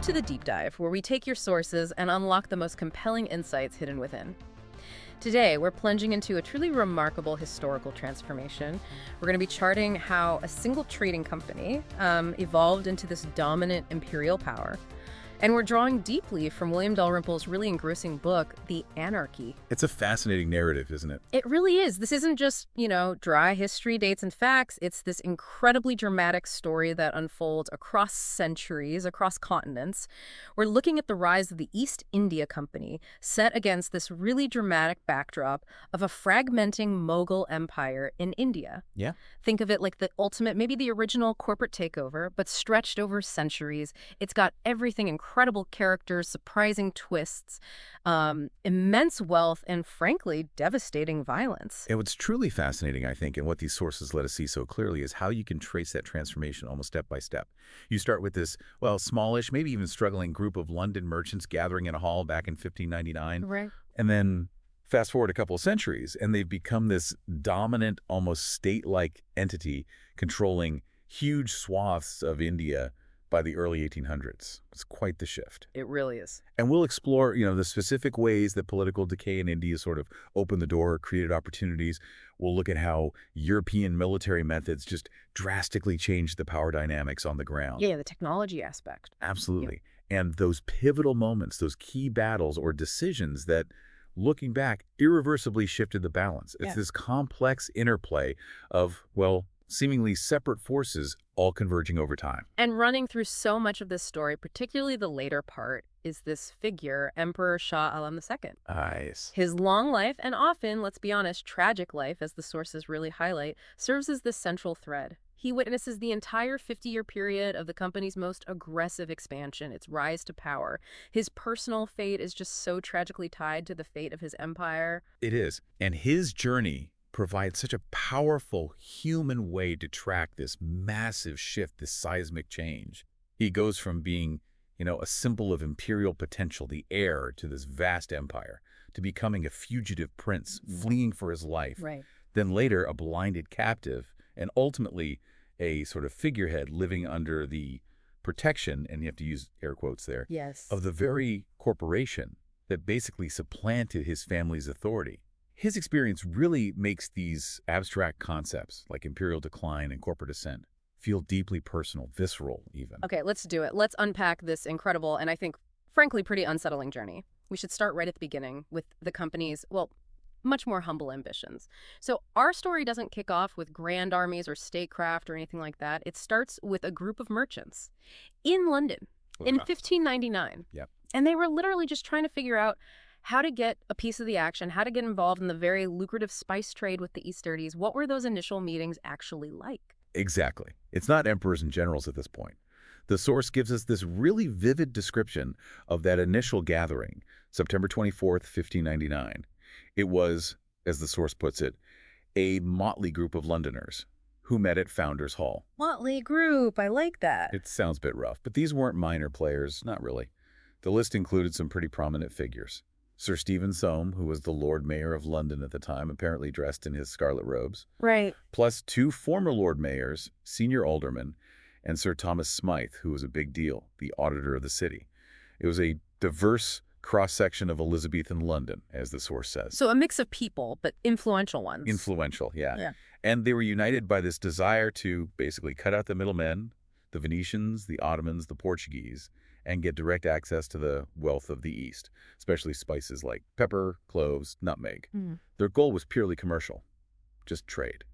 Welcome to the Deep Dive, where we take your sources and unlock the most compelling insights hidden within. Today, we're plunging into a truly remarkable historical transformation. We're going to be charting how a single trading company evolved into this dominant imperial power. And we're drawing deeply from William Dalrymple's really engrossing book, The Anarchy. It's a fascinating narrative, isn't it? It really is. This isn't just, dry history, dates, and facts. It's this incredibly dramatic story that unfolds across centuries, across continents. We're looking at the rise of the East India Company set against this really dramatic backdrop of a fragmenting Mughal empire in India. Yeah. Think of it like the ultimate, maybe the original corporate takeover, but stretched over centuries. It's got everything incredible characters, surprising twists, immense wealth, and frankly, devastating violence. And what's truly fascinating, I think, and what these sources let us see so clearly is how you can trace that transformation almost step by step. You start with this, smallish, maybe even struggling group of London merchants gathering in a hall back in 1599. Right. And then fast forward a couple of centuries, and they've become this dominant, almost state-like entity controlling huge swaths of India by the early 1800s. It's quite the shift. It really is. And we'll explore, the specific ways that political decay in India sort of opened the door, created opportunities. We'll look at how European military methods just drastically changed the power dynamics on the ground. Yeah, the technology aspect. Absolutely. Yeah. And those pivotal moments, those key battles or decisions that, looking back, irreversibly shifted the balance. It's this complex interplay of, seemingly separate forces all converging over time. And running through so much of this story, particularly the later part, is this figure, Emperor Shah Alam II. Nice. His long life, and often, let's be honest, tragic life, as the sources really highlight, serves as the central thread. He witnesses the entire 50-year period of the company's most aggressive expansion, its rise to power. His personal fate is just so tragically tied to the fate of his empire. It is. And his journey provides such a powerful human way to track this massive shift, this seismic change. He goes from being, a symbol of imperial potential, the heir to this vast empire, to becoming a fugitive prince, fleeing for his life. Right. Then later, a blinded captive, and ultimately a sort of figurehead living under the protection, and you have to use air quotes there, Yes. of the very corporation that basically supplanted his family's authority. His experience really makes these abstract concepts like imperial decline and corporate ascent feel deeply personal, visceral even. Okay, let's do it. Let's unpack this incredible and I think, frankly, pretty unsettling journey. We should start right at the beginning with the company's, much more humble ambitions. So our story doesn't kick off with grand armies or statecraft or anything like that. It starts with a group of merchants in London in 1599. Yep. And they were literally just trying to figure out how to get a piece of the action, how to get involved in the very lucrative spice trade with the East Indies. What were those initial meetings actually like? Exactly. It's not emperors and generals at this point. The source gives us this really vivid description of that initial gathering, September 24th, 1599. It was, as the source puts it, a motley group of Londoners who met at Founders Hall. Motley group, I like that. It sounds a bit rough, but these weren't minor players, not really. The list included some pretty prominent figures. Sir Stephen Soame, who was the Lord Mayor of London at the time, apparently dressed in his scarlet robes. Right. Plus 2 former Lord Mayors, senior aldermen, and Sir Thomas Smythe, who was a big deal, the auditor of the city. It was a diverse cross-section of Elizabethan London, as the source says. So a mix of people, but influential ones. Influential, yeah. And they were united by this desire to basically cut out the middlemen, the Venetians, the Ottomans, the Portuguese, and get direct access to the wealth of the East, especially spices like pepper, cloves, nutmeg. Their goal was purely commercial, just trade.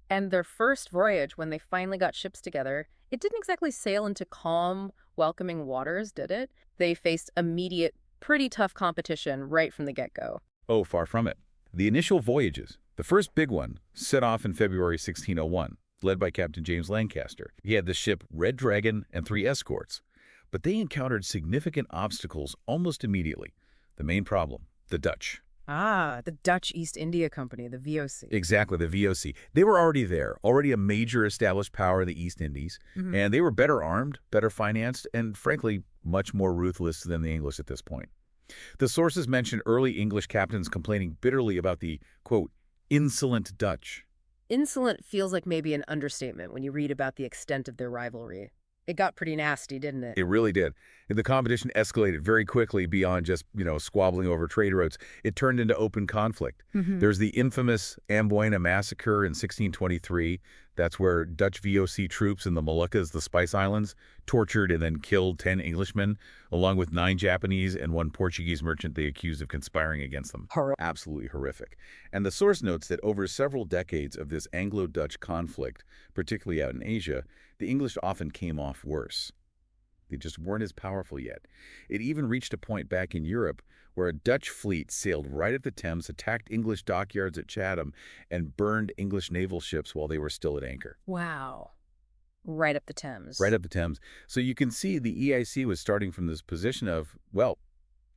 And their first voyage, when they finally got ships together, it didn't exactly sail into calm, welcoming waters, did it? They faced immediate, pretty tough competition right from the get-go. Oh, far from it. The initial voyages, the first big one, set off in February 1601, led by Captain James Lancaster. He had the ship Red Dragon and 3 escorts. But they encountered significant obstacles almost immediately. The main problem, the Dutch. Ah, the Dutch East India Company, the VOC. Exactly, the VOC. They were already there, already a major established power in the East Indies, and they were better armed, better financed, and frankly, much more ruthless than the English at this point. The sources mention early English captains complaining bitterly about the, quote, insolent Dutch. Insolent feels like maybe an understatement when you read about the extent of their rivalry. It got pretty nasty, didn't it? It really did. The competition escalated very quickly beyond just, squabbling over trade routes. It turned into open conflict. Hmm. There's the infamous Amboina massacre in 1623. That's where Dutch VOC troops in the Moluccas, the Spice Islands, tortured and then killed 10 Englishmen, along with 9 Japanese and 1 Portuguese merchant they accused of conspiring against them. Absolutely horrific. And the source notes that over several decades of this Anglo-Dutch conflict, particularly out in Asia, the English often came off worse. They just weren't as powerful yet. It even reached a point back in Europe where a Dutch fleet sailed right at the Thames, attacked English dockyards at Chatham, and burned English naval ships while they were still at anchor. Wow. Right up the Thames. Right up the Thames. So you can see the EIC was starting from this position of, well,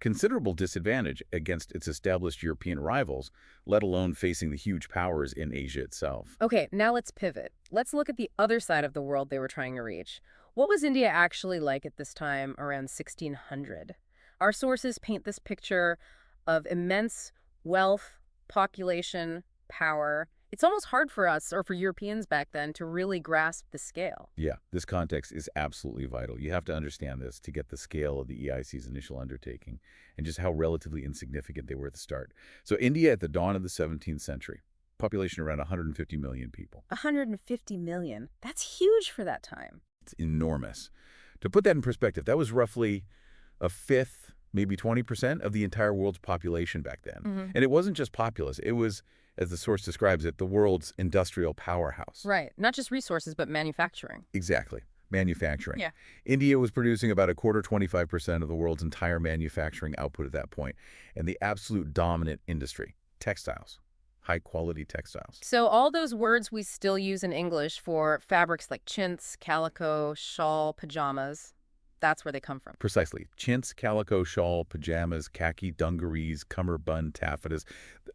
considerable disadvantage against its established European rivals, let alone facing the huge powers in Asia itself. Okay, now let's pivot. Let's look at the other side of the world they were trying to reach. What was India actually like at this time around 1600? Our sources paint this picture of immense wealth, population, power. It's almost hard for us, or for Europeans back then, to really grasp the scale. Yeah, this context is absolutely vital. You have to understand this to get the scale of the EIC's initial undertaking and just how relatively insignificant they were at the start. So India at the dawn of the 17th century, population around 150 million people. 150 million. That's huge for that time. It's enormous. To put that in perspective, that was roughly a fifth, maybe 20% of the entire world's population back then. And it wasn't just populous. It was, as the source describes it, the world's industrial powerhouse. Right. Not just resources, but manufacturing. Exactly. Manufacturing. Yeah. India was producing about 25% of the world's entire manufacturing output at that point, and the absolute dominant industry, textiles. High-quality textiles. So all those words we still use in English for fabrics like chintz, calico, shawl, pajamas, that's where they come from. Precisely. Chintz, calico, shawl, pajamas, khaki, dungarees, cummerbund, taffetas.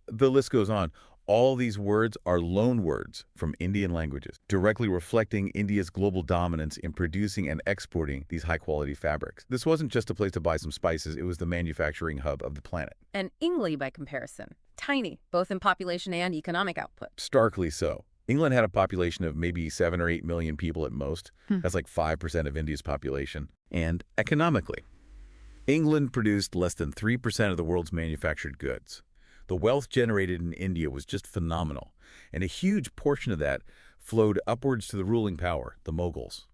The list goes on. All these words are loan words from Indian languages, directly reflecting India's global dominance in producing and exporting these high-quality fabrics. This wasn't just a place to buy some spices, it was the manufacturing hub of the planet. And England, by comparison, tiny, both in population and economic output. Starkly so. England had a population of maybe 7 or 8 million people at most. That's like 5% of India's population. And economically, England produced less than 3% of the world's manufactured goods. The wealth generated in India was just phenomenal, and a huge portion of that flowed upwards to the ruling power, the Mughals.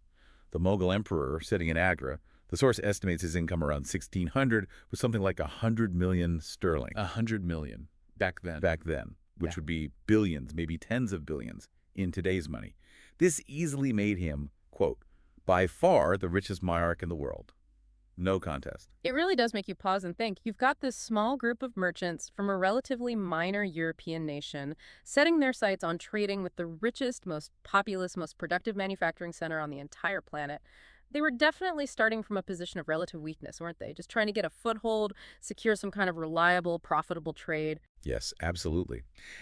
The Mughal emperor, sitting in Agra, the source estimates his income around 1600 was something like 100 million sterling. 100 million back then. Back then, which would be billions, maybe tens of billions in today's money. This easily made him, quote, by far the richest monarch in the world. No contest. It really does make you pause and think. You've got this small group of merchants from a relatively minor European nation setting their sights on trading with the richest, most populous, most productive manufacturing center on the entire planet. They were definitely starting from a position of relative weakness, weren't they? Just trying to get a foothold, secure some kind of reliable, profitable trade. Yes, absolutely.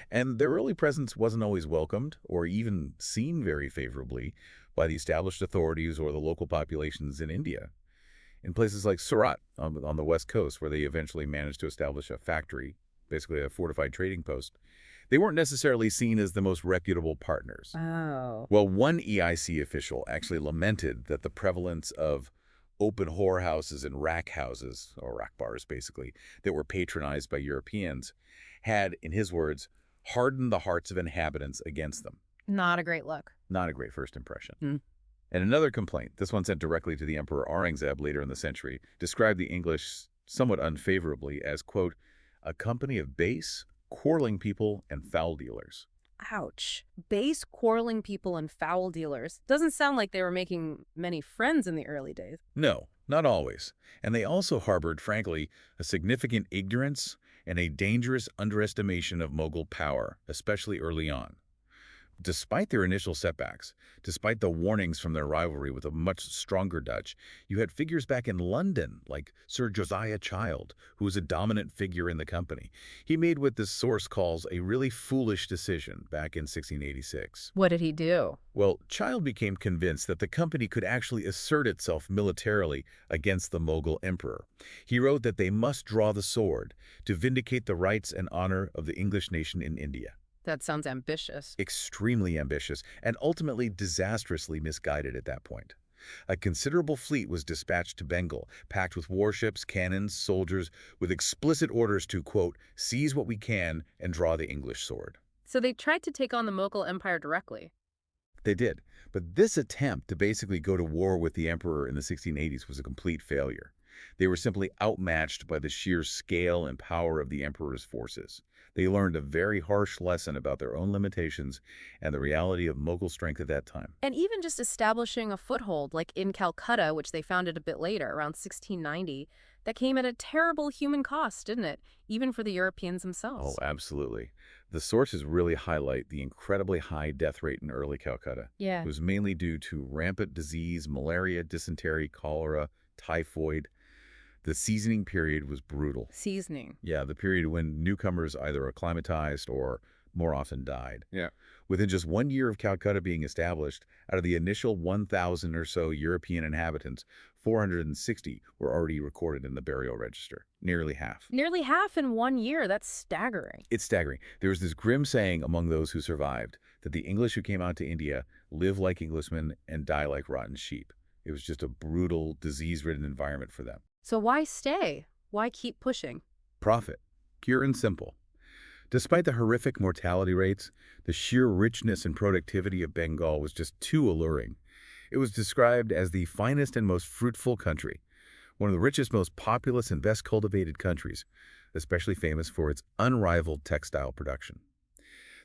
And their early presence wasn't always welcomed or even seen very favorably by the established authorities or the local populations in India. In places like Surat on the west coast, where they eventually managed to establish a factory, basically a fortified trading post, they weren't necessarily seen as the most reputable partners. Oh. Well, one EIC official actually lamented that the prevalence of open whorehouses and rack houses, or rack bars basically, that were patronized by Europeans had, in his words, hardened the hearts of inhabitants against them. Not a great look. Not a great first impression. And another complaint, this one sent directly to the Emperor Aurangzeb later in the century, described the English somewhat unfavorably as, quote, a company of base, quarreling people, and foul dealers. Ouch. Base, quarreling people and foul dealers. Doesn't sound like they were making many friends in the early days. No, not always. And they also harbored, frankly, a significant ignorance and a dangerous underestimation of Mughal power, especially early on. Despite their initial setbacks, despite the warnings from their rivalry with a much stronger Dutch, you had figures back in London like Sir Josiah Child, who was a dominant figure in the company. He made what this source calls a really foolish decision back in 1686. What did he do? Well, Child became convinced that the company could actually assert itself militarily against the Mughal emperor. He wrote that they must draw the sword to vindicate the rights and honor of the English nation in India. That sounds ambitious. Extremely ambitious, and ultimately disastrously misguided at that point. A considerable fleet was dispatched to Bengal, packed with warships, cannons, soldiers, with explicit orders to, quote, seize what we can and draw the English sword. So they tried to take on the Mughal Empire directly. They did, but this attempt to basically go to war with the emperor in the 1680s was a complete failure. They were simply outmatched by the sheer scale and power of the emperor's forces. They learned a very harsh lesson about their own limitations and the reality of Mughal strength at that time. And even just establishing a foothold, like in Calcutta, which they founded a bit later, around 1690, that came at a terrible human cost, didn't it? Even for the Europeans Oh, themselves. absolutely. The sources really highlight the incredibly high death rate in early Calcutta. Yeah. It was mainly due to rampant disease, malaria, dysentery, cholera, typhoid. The seasoning period was brutal. Seasoning. Yeah, the period when newcomers either acclimatized or more often died. Yeah. Within just 1 year of Calcutta being established, out of the initial 1,000 or so European inhabitants, 460 were already recorded in the burial register, nearly half. Nearly half in 1 year. That's staggering. It's staggering. There was this grim saying among those who survived that the English who came out to India live like Englishmen and die like rotten sheep. It was just a brutal, disease-ridden environment for them. So why stay? Why keep pushing? Profit. Pure and simple. Despite the horrific mortality rates, the sheer richness and productivity of Bengal was just too alluring. It was described as the finest and most fruitful country, one of the richest, most populous, and best cultivated countries, especially famous for its unrivaled textile production.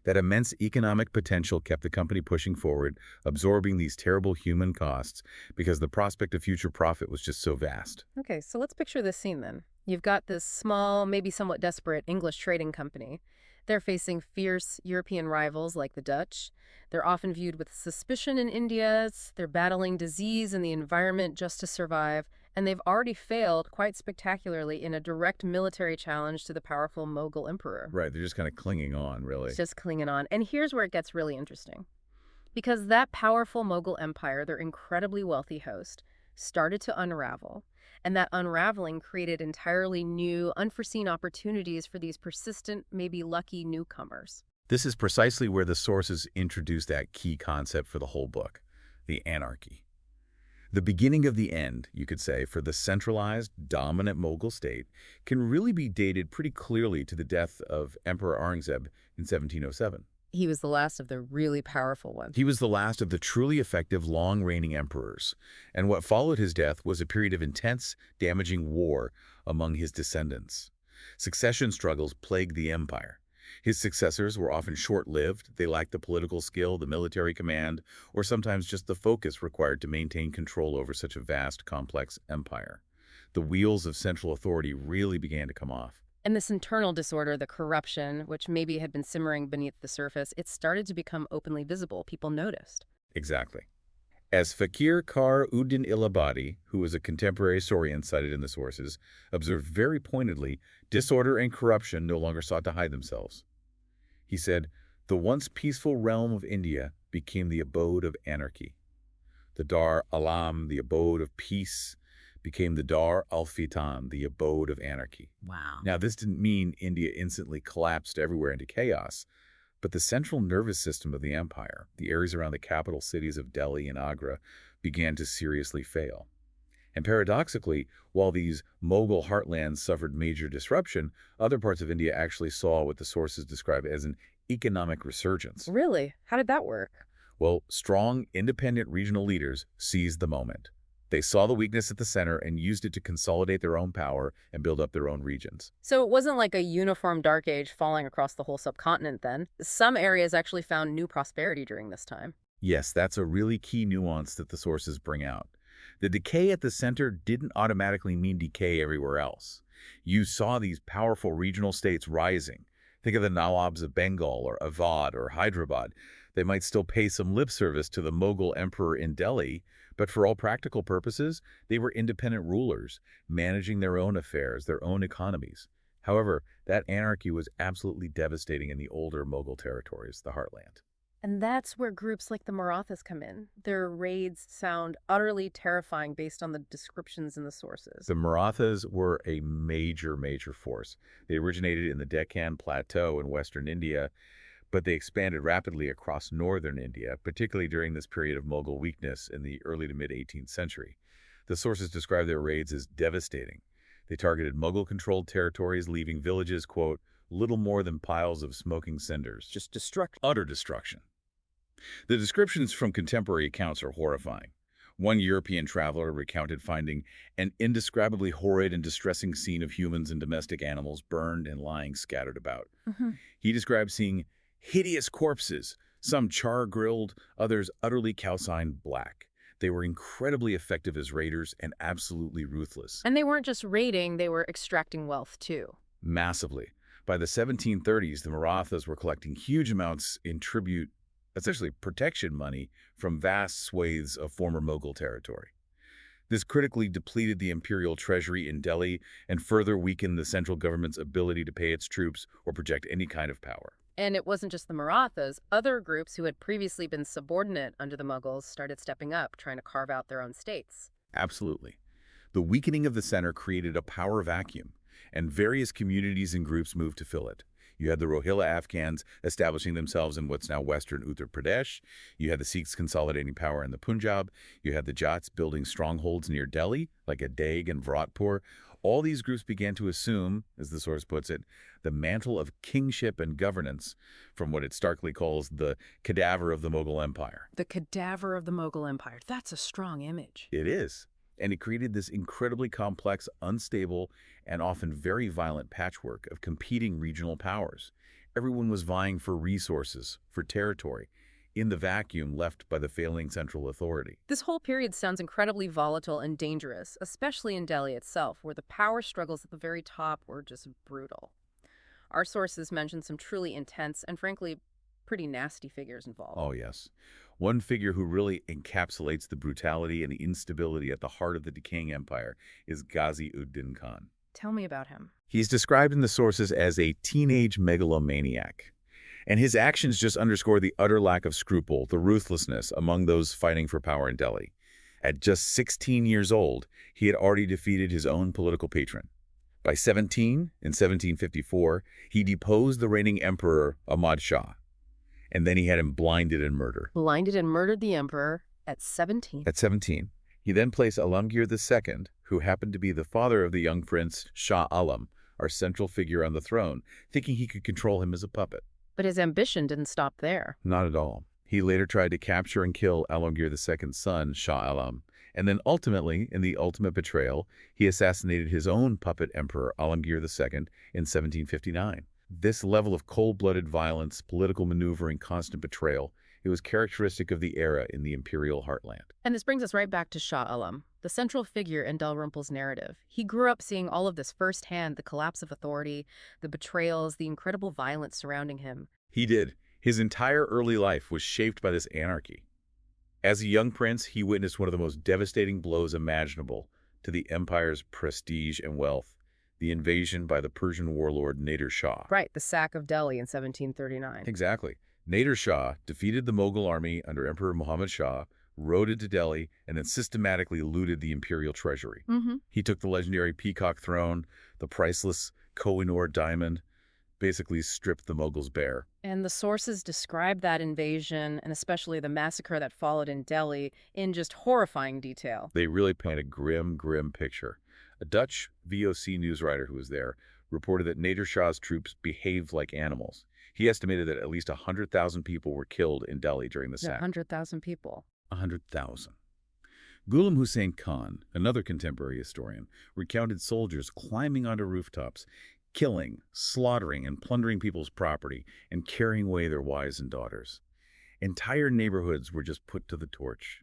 That immense economic potential kept the company pushing forward, absorbing these terrible human costs because the prospect of future profit was just so vast. Okay, so let's picture this scene then. You've got this small, maybe somewhat desperate English trading company. They're facing fierce European rivals like the Dutch. They're often viewed with suspicion in India. They're battling disease and the environment just to survive. And they've already failed quite spectacularly in a direct military challenge to the powerful Mughal emperor. Right, they're just kind of clinging on, really. It's just clinging on. And here's where it gets really interesting. Because that powerful Mughal empire, their incredibly wealthy host, started to unravel. And that unraveling created entirely new, unforeseen opportunities for these persistent, maybe lucky newcomers. This is precisely where the sources introduce that key concept for the whole book, the anarchy. The beginning of the end, you could say, for the centralized, dominant Mughal state can really be dated pretty clearly to the death of Emperor Aurangzeb in 1707. He was the last of the really powerful ones. He was the last of the truly effective, long-reigning emperors, and what followed his death was a period of intense, damaging war among his descendants. Succession struggles plagued the empire. His successors were often short-lived. They lacked the political skill, the military command, or sometimes just the focus required to maintain control over such a vast, complex empire. The wheels of central authority really began to come off. And this internal disorder, the corruption, which maybe had been simmering beneath the surface, it started to become openly visible. People noticed. Exactly. As Fakir Kar Uddin Ilhabadi, who was a contemporary historian cited in the sources, observed very pointedly, disorder and corruption no longer sought to hide themselves. He said, the once peaceful realm of India became the abode of anarchy. The Dar Alam, the abode of peace, became the Dar al-Fitan, the abode of anarchy. Wow. Now, this didn't mean India instantly collapsed everywhere into chaos, but the central nervous system of the empire, the areas around the capital cities of Delhi and Agra, began to seriously fail. And paradoxically, while these Mughal heartlands suffered major disruption, other parts of India actually saw what the sources describe as an economic resurgence. Really? How did that work? Well, strong, independent regional leaders seized the moment. They saw the weakness at the center and used it to consolidate their own power and build up their own regions. So it wasn't like a uniform dark age falling across the whole subcontinent then. Some areas actually found new prosperity during this time. Yes, that's a really key nuance that the sources bring out. The decay at the center didn't automatically mean decay everywhere else. You saw these powerful regional states rising. Think of the Nawabs of Bengal or Awadh or Hyderabad. They might still pay some lip service to the Mughal emperor in Delhi, but for all practical purposes, they were independent rulers, managing their own affairs, their own economies. However, that anarchy was absolutely devastating in the older Mughal territories, the heartland. And that's where groups like the Marathas come in. Their raids sound utterly terrifying based on the descriptions in the sources. The Marathas were a major force. They originated in the Deccan Plateau in western India, but they expanded rapidly across northern India, particularly during this period of Mughal weakness in the early to mid-18th century. The sources describe their raids as devastating. They targeted Mughal-controlled territories, leaving villages, quote, little more than piles of smoking cinders. Just destruction. Utter destruction. The descriptions from contemporary accounts are horrifying. One European traveler recounted finding an indescribably horrid and distressing scene of humans and domestic animals burned and lying scattered about. He described seeing hideous corpses, some char-grilled, others utterly calcined black. They were incredibly effective as raiders and absolutely ruthless. And they weren't just raiding, they were extracting wealth too. Massively. By the 1730s, the Marathas were collecting huge amounts in tribute, essentially protection money, from vast swathes of former Mughal territory. This critically depleted the imperial treasury in Delhi and further weakened the central government's ability to pay its troops or project any kind of power. And it wasn't just the Marathas. Other groups who had previously been subordinate under the Mughals started stepping up, trying to carve out their own states. Absolutely. The weakening of the center created a power vacuum, and various communities and groups moved to fill it. You had the Rohilla Afghans establishing themselves in what's now western Uttar Pradesh. You had the Sikhs consolidating power in the Punjab. You had the Jats building strongholds near Delhi, like at Deg and Viratpur. All these groups began to assume, as the source puts it, the mantle of kingship and governance from what it starkly calls the cadaver of the Mughal Empire. The cadaver of the Mughal Empire. That's a strong image. It is. And it created this incredibly complex, unstable, and often very violent patchwork of competing regional powers. Everyone was vying for resources, for territory, in the vacuum left by the failing central authority. This whole period sounds incredibly volatile and dangerous, especially in Delhi itself, where the power struggles at the very top were just brutal. Our sources mention some truly intense and, frankly, pretty nasty figures involved. Oh, yes. One figure who really encapsulates the brutality and the instability at the heart of the decaying empire is Ghazi-ud-Din Khan. Tell me about him. He's described in the sources as a teenage megalomaniac. And his actions just underscore the utter lack of scruple, the ruthlessness among those fighting for power in Delhi. At just 16 years old, he had already defeated his own political patron. By 17, in 1754, he deposed the reigning emperor Ahmad Shah. And then he had him blinded and murdered. Blinded and murdered the emperor at 17. At 17, he then placed Alamgir II, who happened to be the father of the young prince Shah Alam, our central figure on the throne, thinking he could control him as a puppet. But his ambition didn't stop there. Not at all. He later tried to capture and kill Alamgir II's son, Shah Alam, and then ultimately, in the ultimate betrayal, he assassinated his own puppet emperor, Alamgir II, in 1759. This level of cold-blooded violence, political maneuvering, constant betrayal, it was characteristic of the era in the imperial heartland. And this brings us right back to Shah Alam, the central figure in Dalrymple's narrative. He grew up seeing all of this firsthand, the collapse of authority, the betrayals, the incredible violence surrounding him. He did. His entire early life was shaped by this anarchy. As a young prince, he witnessed one of the most devastating blows imaginable to the empire's prestige and wealth, the invasion by the Persian warlord Nader Shah. Right, the sack of Delhi in 1739. Exactly. Nader Shah defeated the Mughal army under Emperor Muhammad Shah, rode into Delhi, and then systematically looted the imperial treasury. He took the legendary peacock throne, the priceless Kohinoor diamond, basically stripped the Mughals bare. And the sources describe that invasion, and especially the massacre that followed in Delhi, in just horrifying detail. They really paint a grim, grim picture. A Dutch VOC news writer who was there reported that Nader Shah's troops behaved like animals. He estimated that at least 100,000 people were killed in Delhi during the sack. 100,000 people. 100,000. Ghulam Hussain Khan, another contemporary historian, recounted soldiers climbing onto rooftops, killing, slaughtering, and plundering people's property, and carrying away their wives and daughters. Entire neighborhoods were just put to the torch.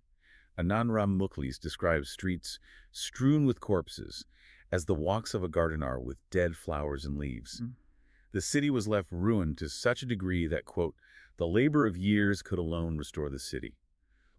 Anand Ram Mukhlis describes streets strewn with corpses as the walks of a garden are with dead flowers and leaves. The city was left ruined to such a degree that, quote, the labor of years could alone restore the city.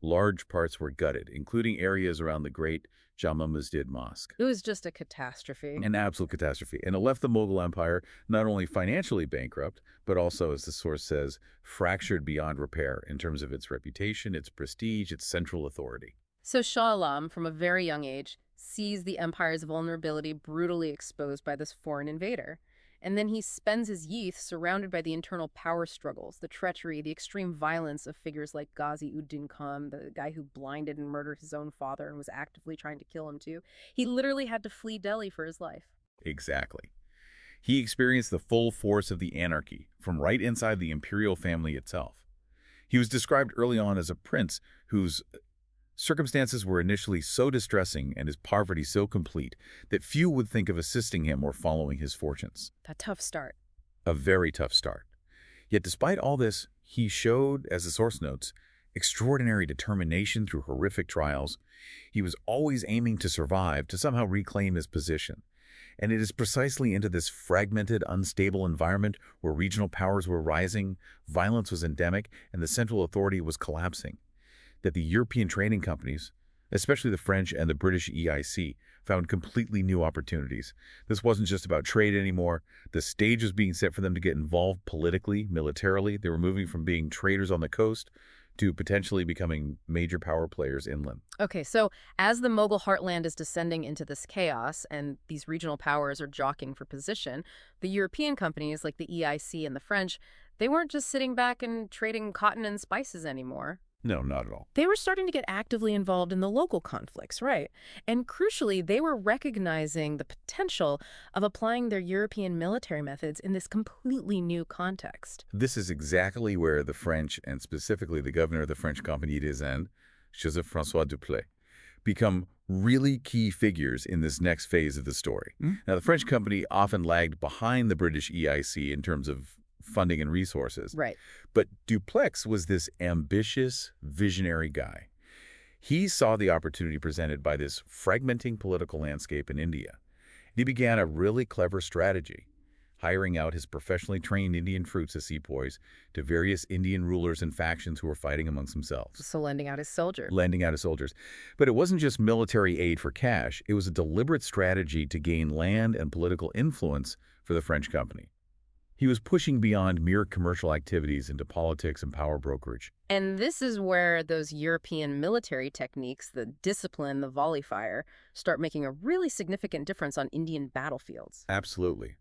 Large parts were gutted, including areas around the great Jama Masjid Mosque. It was just a catastrophe. An absolute catastrophe. And it left the Mughal Empire not only financially bankrupt, but also, as the source says, fractured beyond repair in terms of its reputation, its prestige, its central authority. So Shah Alam, from a very young age, sees the empire's vulnerability brutally exposed by this foreign invader. And then he spends his youth surrounded by the internal power struggles, the treachery, the extreme violence of figures like Ghazi-ud-Din Khan, the guy who blinded and murdered his own father and was actively trying to kill him too. He literally had to flee Delhi for his life. Exactly. He experienced the full force of the anarchy from right inside the imperial family itself. He was described early on as a prince whose circumstances were initially so distressing and his poverty so complete that few would think of assisting him or following his fortunes. A tough start. A very tough start. Yet despite all this, he showed, as the source notes, extraordinary determination through horrific trials. He was always aiming to survive, to somehow reclaim his position. And it is precisely into this fragmented, unstable environment where regional powers were rising, violence was endemic, and the central authority was collapsing, that the European trading companies, especially the French and the British EIC, found completely new opportunities. This wasn't just about trade anymore. The stage was being set for them to get involved politically, militarily. They were moving from being traders on the coast to potentially becoming major power players inland. Okay, so as the Mughal heartland is descending into this chaos and these regional powers are jockeying for position, the European companies like the EIC and the French, they weren't just sitting back and trading cotton and spices anymore. No, not at all. They were starting to get actively involved in the local conflicts, right? And crucially, they were recognizing the potential of applying their European military methods in this completely new context. This is exactly where the French, and specifically the governor of the French Compagnie des Indes, Joseph-François Dupleix, become really key figures in this next phase of the story. Now, the French company often lagged behind the British EIC in terms of funding and resources. Right. But Dupleix was this ambitious, visionary guy. He saw the opportunity presented by this fragmenting political landscape in India. He began a really clever strategy, hiring out his professionally trained Indian troops as sepoys to various Indian rulers and factions who were fighting amongst themselves. So lending out his soldier. Lending out his soldiers. But it wasn't just military aid for cash. It was a deliberate strategy to gain land and political influence for the French company. He was pushing beyond mere commercial activities into politics and power brokerage. And this is where those European military techniques, the discipline, the volley fire, start making a really significant difference on Indian battlefields. Absolutely.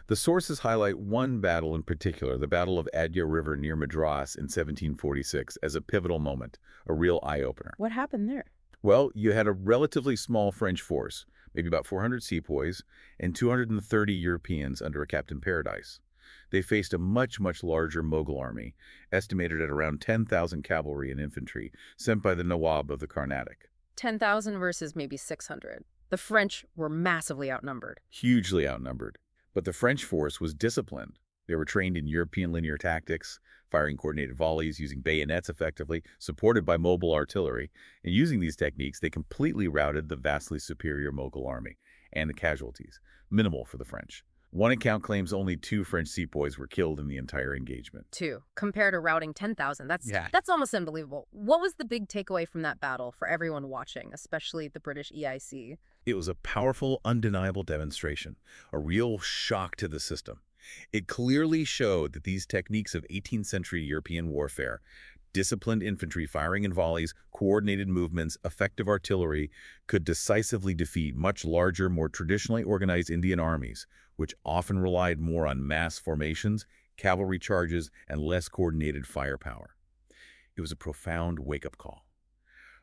The sources highlight one battle in particular, the Battle of Adya River near Madras in 1746, as a pivotal moment, a real eye-opener. What happened there? Well, you had a relatively small French force, maybe about 400 sepoys, and 230 Europeans under a Captain Paradise. They faced a much, much larger Mughal army, estimated at around 10,000 cavalry and infantry, sent by the Nawab of the Carnatic. 10,000 versus maybe 600. The French were massively outnumbered. Hugely outnumbered. But the French force was disciplined. They were trained in European linear tactics, firing coordinated volleys, using bayonets effectively, supported by mobile artillery. And using these techniques, they completely routed the vastly superior Mughal army, and the casualties, minimal for the French. One account claims only 2 French sepoys were killed in the entire engagement. 2, compared to routing 10,000. That's almost unbelievable. What was the big takeaway from that battle for everyone watching, especially the British EIC? It was a powerful, undeniable demonstration, a real shock to the system. It clearly showed that these techniques of 18th century European warfare, disciplined infantry firing in volleys, coordinated movements, effective artillery, could decisively defeat much larger, more traditionally organized Indian armies, which often relied more on mass formations, cavalry charges, and less coordinated firepower. It was a profound wake-up call.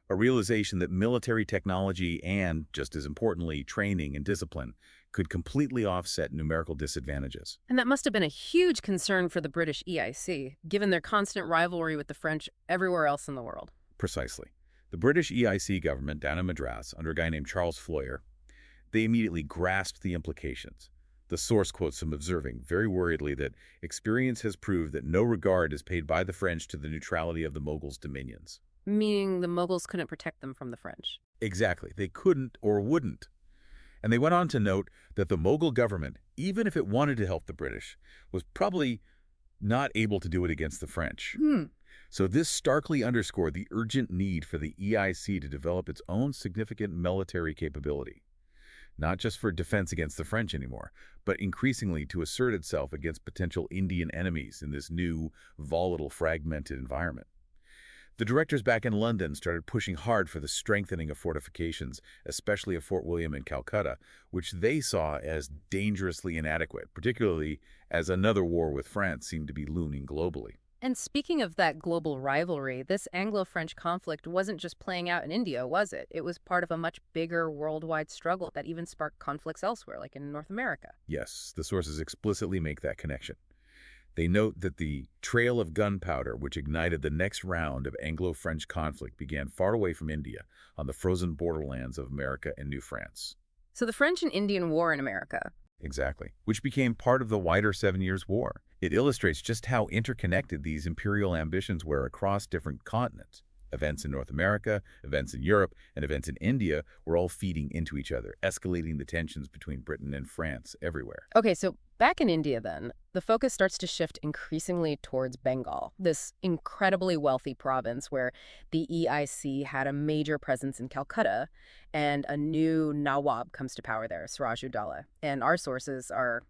A realization that military technology and, just as importantly, training and discipline could completely offset numerical disadvantages. And that must have been a huge concern for the British EIC, given their constant rivalry with the French everywhere else in the world. Precisely. The British EIC government down in Madras, under a guy named Charles Floyer, they immediately grasped the implications. The source quotes him observing, very worriedly, that experience has proved that no regard is paid by the French to the neutrality of the Mughals' dominions. Meaning the Mughals couldn't protect them from the French. Exactly. They couldn't or wouldn't. And they went on to note that the Mughal government, even if it wanted to help the British, was probably not able to do it against the French. So this starkly underscored the urgent need for the EIC to develop its own significant military capability. Not just for defense against the French anymore, but increasingly to assert itself against potential Indian enemies in this new, volatile, fragmented environment. The directors back in London started pushing hard for the strengthening of fortifications, especially of Fort William in Calcutta, which they saw as dangerously inadequate, particularly as another war with France seemed to be looming globally. And speaking of that global rivalry, this Anglo-French conflict wasn't just playing out in India, was it? It was part of a much bigger worldwide struggle that even sparked conflicts elsewhere, like in North America. Yes, the sources explicitly make that connection. They note that the trail of gunpowder, which ignited the next round of Anglo-French conflict, began far away from India, on the frozen borderlands of America and New France. So the French and Indian War in America. Exactly, which became part of the wider Seven Years' War. It illustrates just how interconnected these imperial ambitions were across different continents. Events in North America, events in Europe, and events in India were all feeding into each other, escalating the tensions between Britain and France everywhere. Okay, so back in India then, the focus starts to shift increasingly towards Bengal, this incredibly wealthy province where the EIC had a major presence in Calcutta, and a new Nawab comes to power there, Siraj-ud-Dowlah. And our sources are,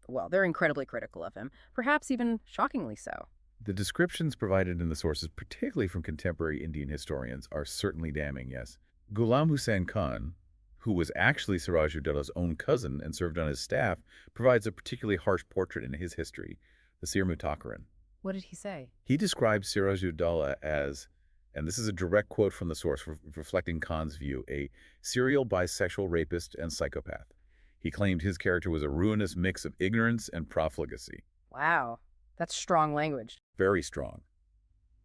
well, they're incredibly critical of him, perhaps even shockingly so. The descriptions provided in the sources, particularly from contemporary Indian historians, are certainly damning, yes. Ghulam Hussain Khan, who was actually Siraj-ud-Dowlah's own cousin and served on his staff, provides a particularly harsh portrait in his history, the Sir Mutakaran. What did he say? He describes Siraj-ud-Dowlah as, and this is a direct quote from the source reflecting Khan's view, a serial bisexual rapist and psychopath. He claimed his character was a ruinous mix of ignorance and profligacy. Wow, that's strong language. Very strong.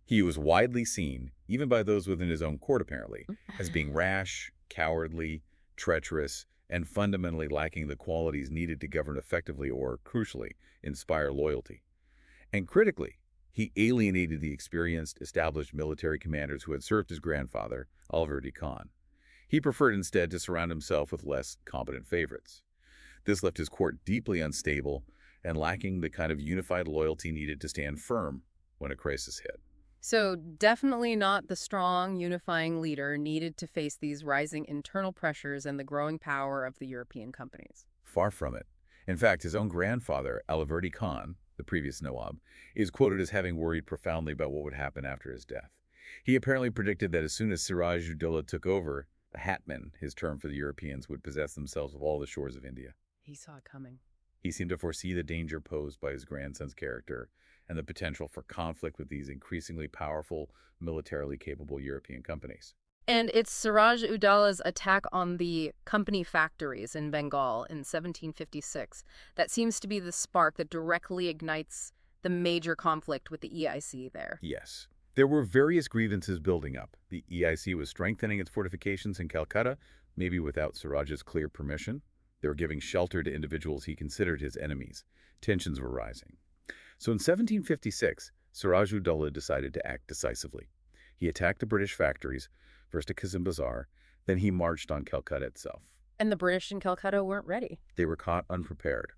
He was widely seen, even by those within his own court apparently, as being rash, cowardly, treacherous, and fundamentally lacking the qualities needed to govern effectively or, crucially, inspire loyalty. And critically, he alienated the experienced, established military commanders who had served his grandfather, Alverdi Khan. He preferred instead to surround himself with less competent favorites. This left his court deeply unstable and lacking the kind of unified loyalty needed to stand firm when a crisis hit. So definitely not the strong, unifying leader needed to face these rising internal pressures and the growing power of the European companies. Far from it. In fact, his own grandfather, Aliverdi Khan, the previous Nawab, is quoted as having worried profoundly about what would happen after his death. He apparently predicted that as soon as Siraj-ud-Dowlah took over, the Hatmen, his term for the Europeans, would possess themselves of all the shores of India. He saw it coming. He seemed to foresee the danger posed by his grandson's character and the potential for conflict with these increasingly powerful, militarily capable European companies. And it's Siraj-ud-Dowlah's attack on the company factories in Bengal in 1756 that seems to be the spark that directly ignites the major conflict with the EIC there. Yes. There were various grievances building up. The EIC was strengthening its fortifications in Calcutta, maybe without Siraj's clear permission. They were giving shelter to individuals he considered his enemies. Tensions were rising. So in 1756, Siraj-ud-Dowlah decided to act decisively. He attacked the British factories, first at Kazim Bazar, then he marched on Calcutta itself. And the British in Calcutta weren't ready. They were caught unprepared,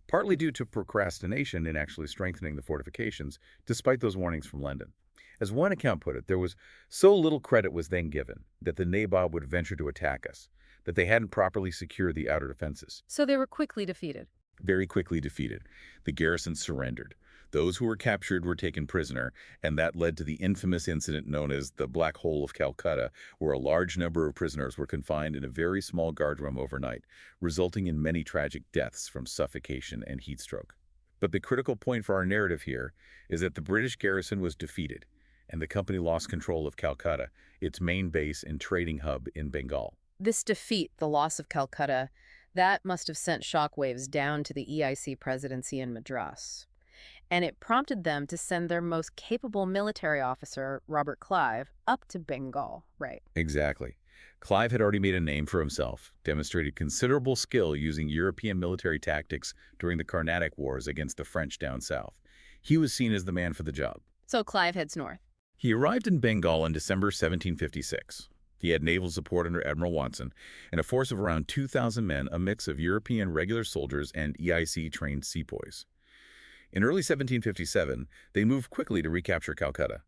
partly due to procrastination in actually strengthening the fortifications, despite those warnings from London. As one account put it, there was so little credit was then given that the Nabob would venture to attack us, that they hadn't properly secured the outer defenses. So they were quickly defeated. Very quickly defeated. The garrison surrendered. Those who were captured were taken prisoner, and that led to the infamous incident known as the Black Hole of Calcutta, where a large number of prisoners were confined in a very small guard room overnight, resulting in many tragic deaths from suffocation and heat stroke. But the critical point for our narrative here is that the British garrison was defeated, and the company lost control of Calcutta, its main base and trading hub in Bengal. This defeat, the loss of Calcutta, that must have sent shockwaves down to the EIC presidency in Madras. And it prompted them to send their most capable military officer, Robert Clive, up to Bengal, right? Exactly. Clive had already made a name for himself, demonstrated considerable skill using European military tactics during the Carnatic Wars against the French down south. He was seen as the man for the job. So Clive heads north. He arrived in Bengal in December 1756. He had naval support under Admiral Watson and a force of around 2,000 men, a mix of European regular soldiers and EIC-trained sepoys. In early 1757, they moved quickly to recapture Calcutta.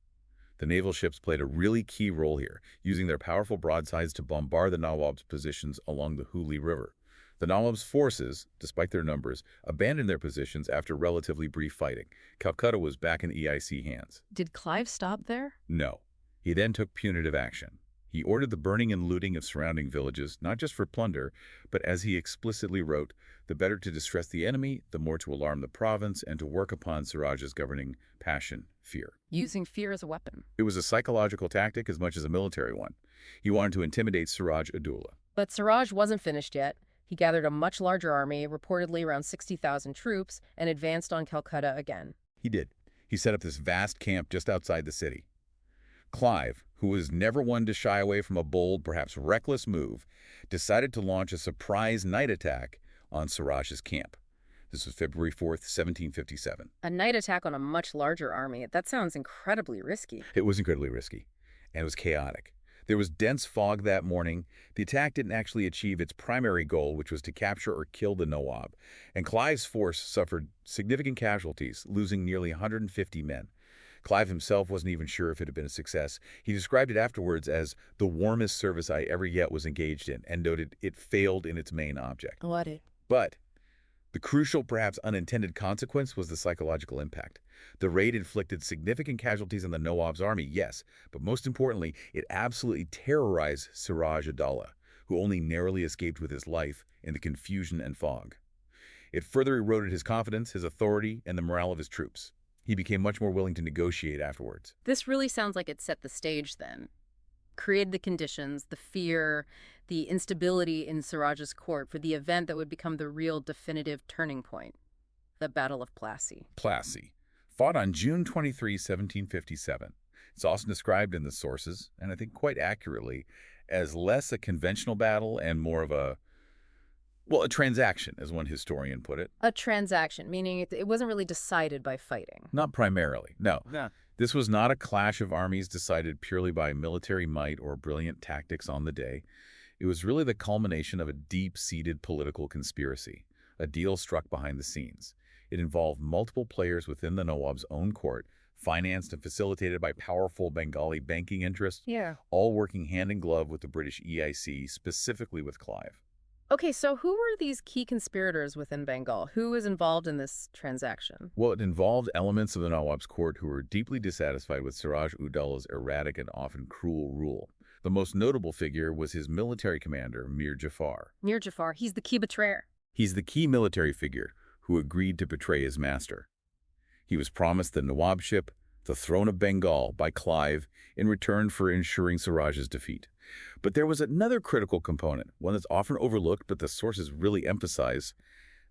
The naval ships played a really key role here, using their powerful broadsides to bombard the Nawab's positions along the Hooghly River. The Nawab's forces, despite their numbers, abandoned their positions after relatively brief fighting. Calcutta was back in EIC hands. Did Clive stop there? No. He then took punitive action. He ordered the burning and looting of surrounding villages, not just for plunder, but as he explicitly wrote, the better to distress the enemy, the more to alarm the province, and to work upon Siraj's governing passion, fear. Using fear as a weapon. It was a psychological tactic as much as a military one. He wanted to intimidate Siraj-ud-Dowlah. But Siraj wasn't finished yet. He gathered a much larger army, reportedly around 60,000 troops, and advanced on Calcutta again. He did. He set up this vast camp just outside the city. Clive, who was never one to shy away from a bold, perhaps reckless move, decided to launch a surprise night attack on Siraj's camp. This was February 4th, 1757. A night attack on a much larger army. That sounds incredibly risky. It was incredibly risky, and it was chaotic. There was dense fog that morning. The attack didn't actually achieve its primary goal, which was to capture or kill the Nawab, and Clive's force suffered significant casualties, losing nearly 150 men. Clive himself wasn't even sure if it had been a success. He described it afterwards as the warmest service I ever yet was engaged in, and noted it failed in its main object. What? But the crucial, perhaps unintended consequence was the psychological impact. The raid inflicted significant casualties on the Nawab's army, yes, but most importantly, it absolutely terrorized Siraj-ud-Dowlah, who only narrowly escaped with his life in the confusion and fog. It further eroded his confidence, his authority, and the morale of his troops. He became much more willing to negotiate afterwards. This really sounds like it set the stage then. Created the conditions, the fear, the instability in Siraj's court for the event that would become the real definitive turning point, the Battle of Plassey. Plassey, fought on June 23, 1757. It's often described in the sources, and I think quite accurately, as less a conventional battle and more of a transaction, as one historian put it. A transaction, meaning it wasn't really decided by fighting. Not primarily, no. Yeah. This was not a clash of armies decided purely by military might or brilliant tactics on the day. It was really the culmination of a deep-seated political conspiracy, a deal struck behind the scenes. It involved multiple players within the Nawab's own court, financed and facilitated by powerful Bengali banking interests, all working hand in glove with the British EIC, specifically with Clive. Okay, so who were these key conspirators within Bengal? Who was involved in this transaction? Well, it involved elements of the Nawab's court who were deeply dissatisfied with Siraj-ud-Dowlah's erratic and often cruel rule. The most notable figure was his military commander, Mir Jafar. Mir Jafar, he's the key betrayer. He's the key military figure who agreed to betray his master. He was promised the Nawabship, the throne of Bengal, by Clive in return for ensuring Siraj's defeat. But there was another critical component, one that's often overlooked but the sources really emphasize,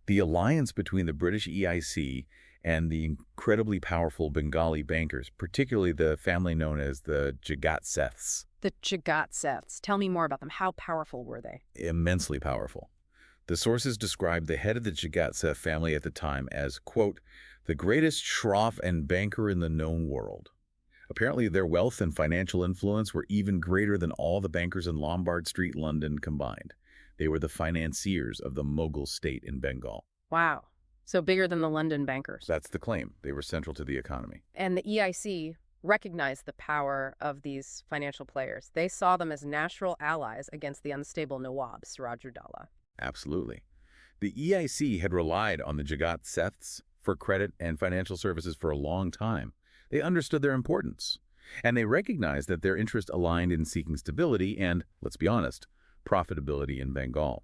the alliance between the British EIC and the incredibly powerful Bengali bankers, particularly the family known as the Jagat-Seths. The Jagat-Seths. Tell me more about them. How powerful were they? Immensely powerful. The sources described the head of the Jagat-Seth family at the time as, quote, the greatest shroff and banker in the known world. Apparently, their wealth and financial influence were even greater than all the bankers in Lombard Street, London combined. They were the financiers of the Mughal state in Bengal. Wow. So bigger than the London bankers. That's the claim. They were central to the economy. And the EIC recognized the power of these financial players. They saw them as natural allies against the unstable Nawab, Siraj-ud-Dowlah. Absolutely. The EIC had relied on the Jagat-Seths for credit and financial services for a long time. They understood their importance, and they recognized that their interests aligned in seeking stability and, let's be honest, profitability in Bengal.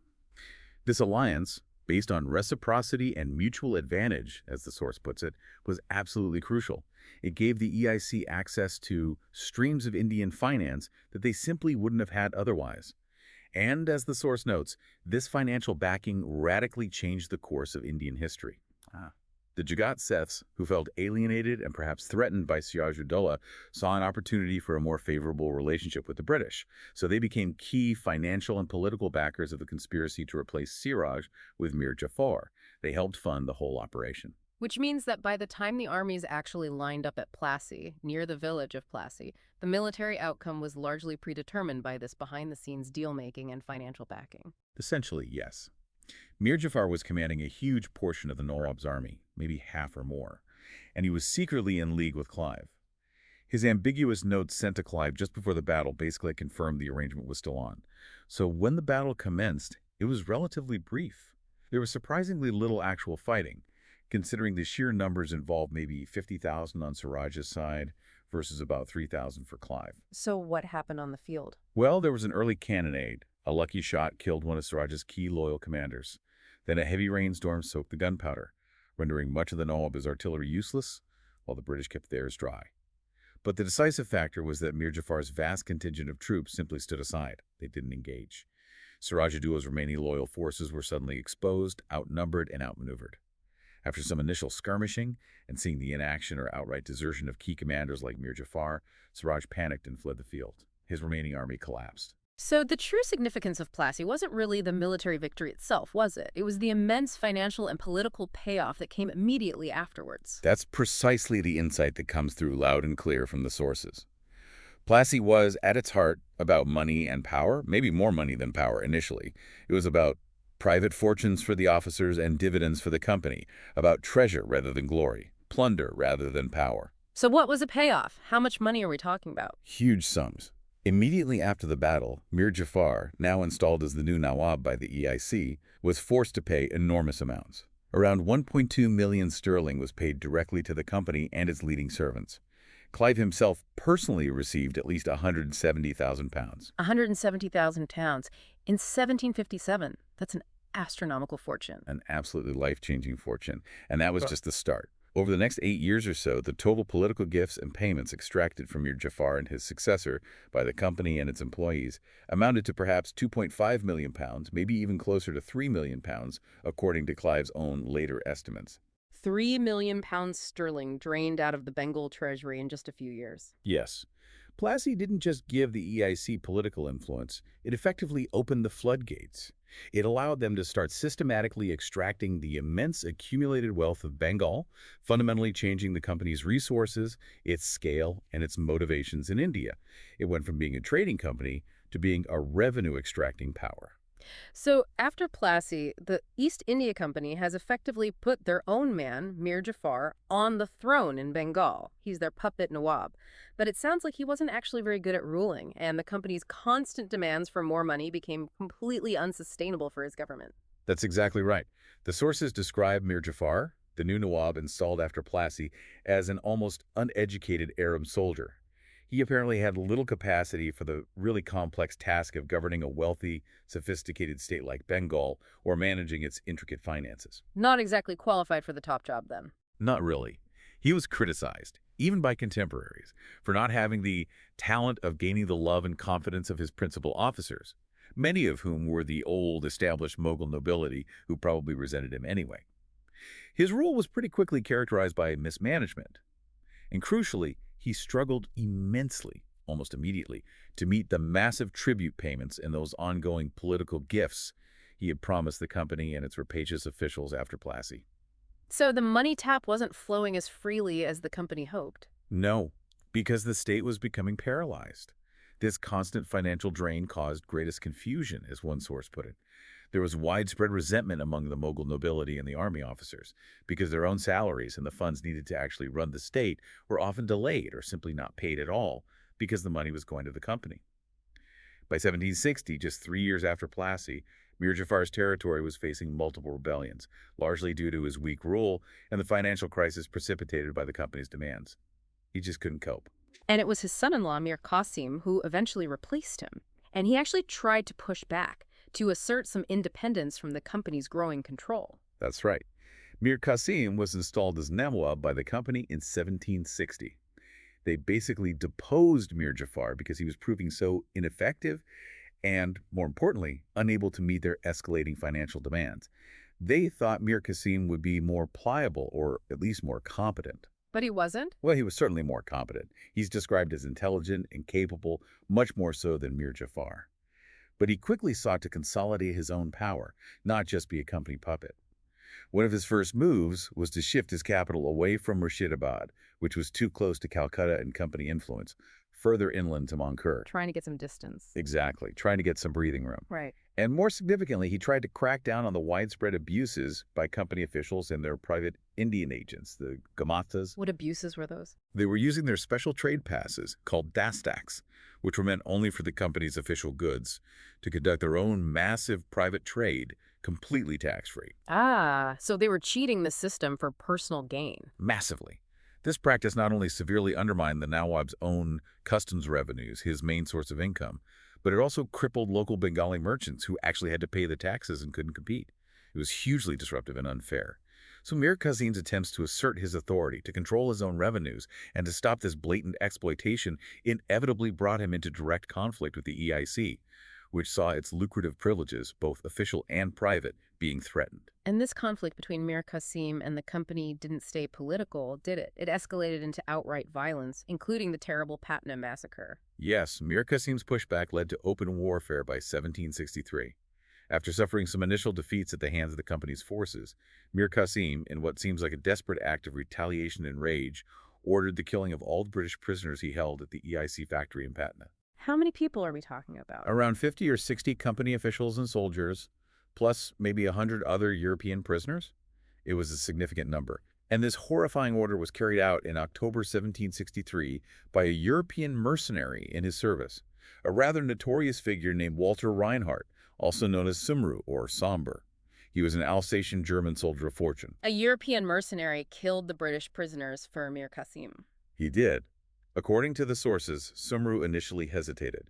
This alliance, based on reciprocity and mutual advantage, as the source puts it, was absolutely crucial. It gave the EIC access to streams of Indian finance that they simply wouldn't have had otherwise. And, as the source notes, this financial backing radically changed the course of Indian history. The Jagat-Seths, who felt alienated and perhaps threatened by Siraj-ud-Dowlah, saw an opportunity for a more favorable relationship with the British. So they became key financial and political backers of the conspiracy to replace Siraj with Mir Jafar. They helped fund the whole operation. Which means that by the time the armies actually lined up at Plassey, near the village of Plassey, the military outcome was largely predetermined by this behind-the-scenes deal-making and financial backing. Essentially, yes. Mir Jafar was commanding a huge portion of the Nawab's army, maybe half or more, and he was secretly in league with Clive. His ambiguous notes sent to Clive just before the battle basically confirmed the arrangement was still on. So when the battle commenced, it was relatively brief. There was surprisingly little actual fighting, considering the sheer numbers involved maybe 50,000 on Siraj's side, versus about 3,000 for Clive. So what happened on the field? Well, there was an early cannonade. A lucky shot killed one of Siraj's key loyal commanders. Then a heavy rainstorm soaked the gunpowder, rendering much of the Nawab's artillery useless, while the British kept theirs dry. But the decisive factor was that Mir Jafar's vast contingent of troops simply stood aside. They didn't engage. Siraj ad-Dowla's remaining loyal forces were suddenly exposed, outnumbered, and outmaneuvered. After some initial skirmishing and seeing the inaction or outright desertion of key commanders like Mir Jafar, Siraj panicked and fled the field. His remaining army collapsed. So the true significance of Plassey wasn't really the military victory itself, was it? It was the immense financial and political payoff that came immediately afterwards. That's precisely the insight that comes through loud and clear from the sources. Plassey was, at its heart, about money and power, maybe more money than power initially. It was about private fortunes for the officers and dividends for the company, about treasure rather than glory, plunder rather than power. So what was a payoff? How much money are we talking about? Huge sums. Immediately after the battle, Mir Jafar, now installed as the new Nawab by the EIC, was forced to pay enormous amounts. Around 1.2 million sterling was paid directly to the company and its leading servants. Clive himself personally received at least £170,000. 170,000 pounds. In 1757, that's an astronomical fortune. An absolutely life-changing fortune. And that was just the start. Over the next 8 years or so, the total political gifts and payments extracted from Mir Jafar and his successor by the company and its employees amounted to perhaps £2.5 million, maybe even closer to £3 million, according to Clive's own later estimates. £3 million sterling drained out of the Bengal treasury in just a few years. Yes. Plassey didn't just give the EIC political influence, it effectively opened the floodgates. It allowed them to start systematically extracting the immense accumulated wealth of Bengal, fundamentally changing the company's resources, its scale, and its motivations in India. It went from being a trading company to being a revenue-extracting power. So after Plassey, the East India Company has effectively put their own man, Mir Jafar, on the throne in Bengal. He's their puppet Nawab. But it sounds like he wasn't actually very good at ruling, and the company's constant demands for more money became completely unsustainable for his government. That's exactly right. The sources describe Mir Jafar, the new Nawab installed after Plassey, as an almost uneducated Arab soldier. He apparently had little capacity for the really complex task of governing a wealthy, sophisticated state like Bengal or managing its intricate finances. Not exactly qualified for the top job, then. Not really. He was criticized, even by contemporaries, for not having the talent of gaining the love and confidence of his principal officers, many of whom were the old, established Mughal nobility who probably resented him anyway. His rule was pretty quickly characterized by mismanagement. And crucially, he struggled immensely, almost immediately, to meet the massive tribute payments and those ongoing political gifts he had promised the company and its rapacious officials after Plassey. So the money tap wasn't flowing as freely as the company hoped. No, because the state was becoming paralyzed. This constant financial drain caused greatest confusion, as one source put it. There was widespread resentment among the Mughal nobility and the army officers because their own salaries and the funds needed to actually run the state were often delayed or simply not paid at all because the money was going to the company. By 1760, just 3 years after Plassey, Mir Jafar's territory was facing multiple rebellions, largely due to his weak rule and the financial crisis precipitated by the company's demands. He just couldn't cope. And it was his son-in-law, Mir Qasim, who eventually replaced him. And he actually tried to push back, to assert some independence from the company's growing control. That's right. Mir Qasim was installed as Nawab by the company in 1760. They basically deposed Mir Jafar because he was proving so ineffective and, more importantly, unable to meet their escalating financial demands. They thought Mir Qasim would be more pliable or at least more competent. But he wasn't? Well, he was certainly more competent. He's described as intelligent and capable, much more so than Mir Jafar. But he quickly sought to consolidate his own power, not just be a company puppet. One of his first moves was to shift his capital away from Murshidabad, which was too close to Calcutta and company influence, further inland to Mankur. Trying to get some distance. Exactly, trying to get some breathing room. Right. And more significantly, he tried to crack down on the widespread abuses by company officials and their private Indian agents, the Gamatas. What abuses were those? They were using their special trade passes, called dastaks, which were meant only for the company's official goods, to conduct their own massive private trade, completely tax-free. Ah, so they were cheating the system for personal gain. Massively. This practice not only severely undermined the Nawab's own customs revenues, his main source of income, but it also crippled local Bengali merchants who actually had to pay the taxes and couldn't compete. It was hugely disruptive and unfair. So Mir Qasim's attempts to assert his authority, to control his own revenues, and to stop this blatant exploitation inevitably brought him into direct conflict with the EIC, which saw its lucrative privileges, both official and private, being threatened. And this conflict between Mir Qasim and the company didn't stay political, did it? It escalated into outright violence, including the terrible Patna massacre. Yes, Mir Qasim's pushback led to open warfare by 1763. After suffering some initial defeats at the hands of the company's forces, Mir Qasim, in what seems like a desperate act of retaliation and rage, ordered the killing of all the British prisoners he held at the EIC factory in Patna. How many people are we talking about? Around 50 or 60 company officials and soldiers, plus maybe 100 other European prisoners. It was a significant number. And this horrifying order was carried out in October 1763 by a European mercenary in his service, a rather notorious figure named Walter Reinhardt, also known as Sumru or Somber. He was an Alsatian German soldier of fortune. A European mercenary killed the British prisoners for Mir Qasim. He did. According to the sources, Sumru initially hesitated.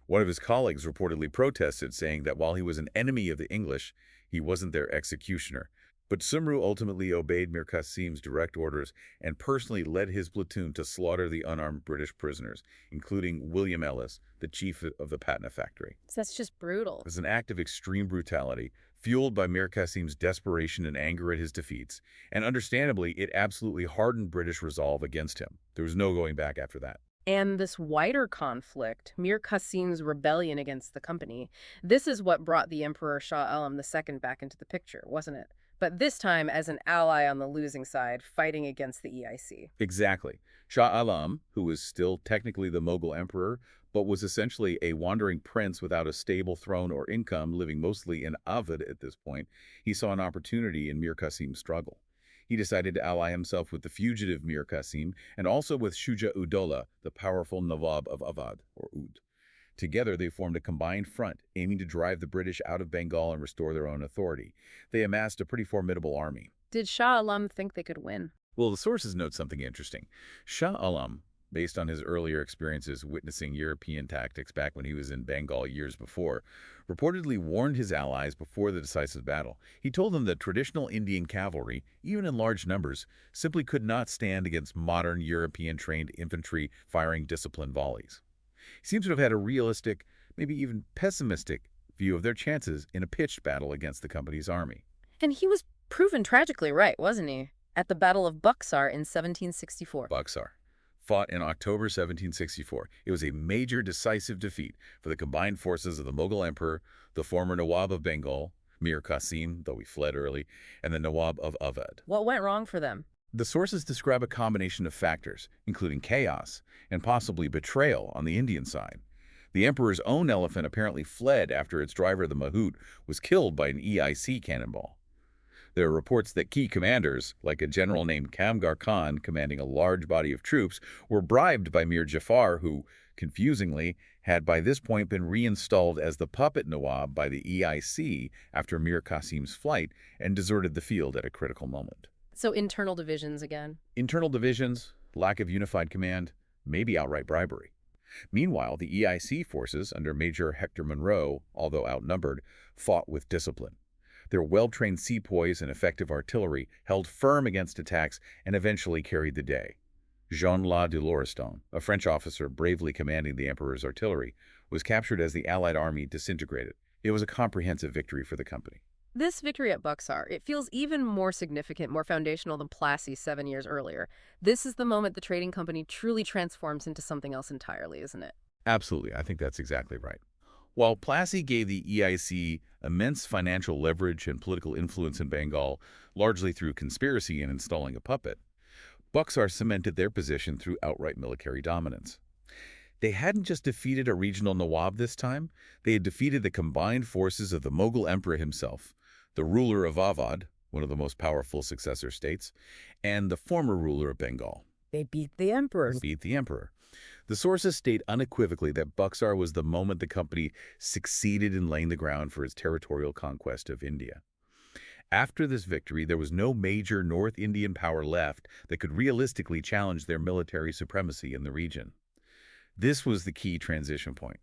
One of his colleagues reportedly protested, saying that while he was an enemy of the English, he wasn't their executioner. But Sumru ultimately obeyed Mir Qasim's direct orders and personally led his platoon to slaughter the unarmed British prisoners, including William Ellis, the chief of the Patna factory. So that's just brutal. It was an act of extreme brutality, fueled by Mir Qasim's desperation and anger at his defeats, and understandably, it absolutely hardened British resolve against him. There was no going back after that. And this wider conflict, Mir Qasim's rebellion against the company, this is what brought the Emperor Shah Alam II back into the picture, wasn't it? But this time as an ally on the losing side, fighting against the EIC. Exactly. Shah Alam, who was still technically the Mughal emperor, but was essentially a wandering prince without a stable throne or income, living mostly in Awadh at this point, he saw an opportunity in Mir Qasim's struggle. He decided to ally himself with the fugitive Mir Qasim and also with Shuja-ud-Dowla, the powerful Nawab of Awadh, or Oud. Together, they formed a combined front, aiming to drive the British out of Bengal and restore their own authority. They amassed a pretty formidable army. Did Shah Alam think they could win? Well, the sources note something interesting. Shah Alam, based on his earlier experiences witnessing European tactics back when he was in Bengal years before, reportedly warned his allies before the decisive battle. He told them that traditional Indian cavalry, even in large numbers, simply could not stand against modern European-trained infantry firing disciplined volleys. He seems to have had a realistic, maybe even pessimistic, view of their chances in a pitched battle against the company's army. And he was proven tragically right, wasn't he? At the Battle of Buxar in 1764. Buxar, fought in October 1764. It was a major decisive defeat for the combined forces of the Mughal emperor, the former Nawab of Bengal, Mir Qasim, though he fled early, and the Nawab of Awadh. What went wrong for them? The sources describe a combination of factors, including chaos and possibly betrayal on the Indian side. The emperor's own elephant apparently fled after its driver, the Mahout, was killed by an EIC cannonball. There are reports that key commanders, like a general named Kamgar Khan commanding a large body of troops, were bribed by Mir Jafar, who, confusingly, had by this point been reinstalled as the puppet Nawab by the EIC after Mir Qasim's flight and deserted the field at a critical moment. So internal divisions again. Internal divisions, lack of unified command, maybe outright bribery. Meanwhile, the EIC forces, under Major Hector Munro, although outnumbered, fought with discipline. Their well-trained sepoys and effective artillery held firm against attacks and eventually carried the day. Jean-La de Lauriston, a French officer bravely commanding the emperor's artillery, was captured as the Allied army disintegrated. It was a comprehensive victory for the company. This victory at Buxar, it feels even more significant, more foundational than Plassey 7 years earlier. This is the moment the trading company truly transforms into something else entirely, isn't it? Absolutely. I think that's exactly right. While Plassey gave the EIC immense financial leverage and political influence in Bengal, largely through conspiracy and installing a puppet, Buxar cemented their position through outright military dominance. They hadn't just defeated a regional Nawab this time, they had defeated the combined forces of the Mughal emperor himself, the ruler of Awadh, one of the most powerful successor states, and the former ruler of Bengal. They beat the emperor. The sources state unequivocally that Buxar was the moment the company succeeded in laying the ground for its territorial conquest of India. After this victory, there was no major North Indian power left that could realistically challenge their military supremacy in the region. This was the key transition point.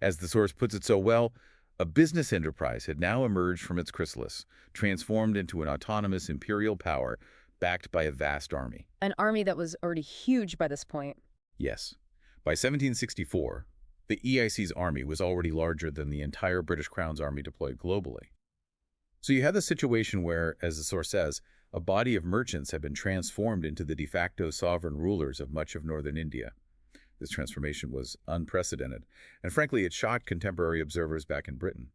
As the source puts it so well, a business enterprise had now emerged from its chrysalis, transformed into an autonomous imperial power backed by a vast army. An army that was already huge by this point. Yes, by 1764, the EIC's army was already larger than the entire British Crown's army deployed globally. So you had the situation where, as the source says, a body of merchants had been transformed into the de facto sovereign rulers of much of northern India. This transformation was unprecedented, and frankly, it shocked contemporary observers back in Britain.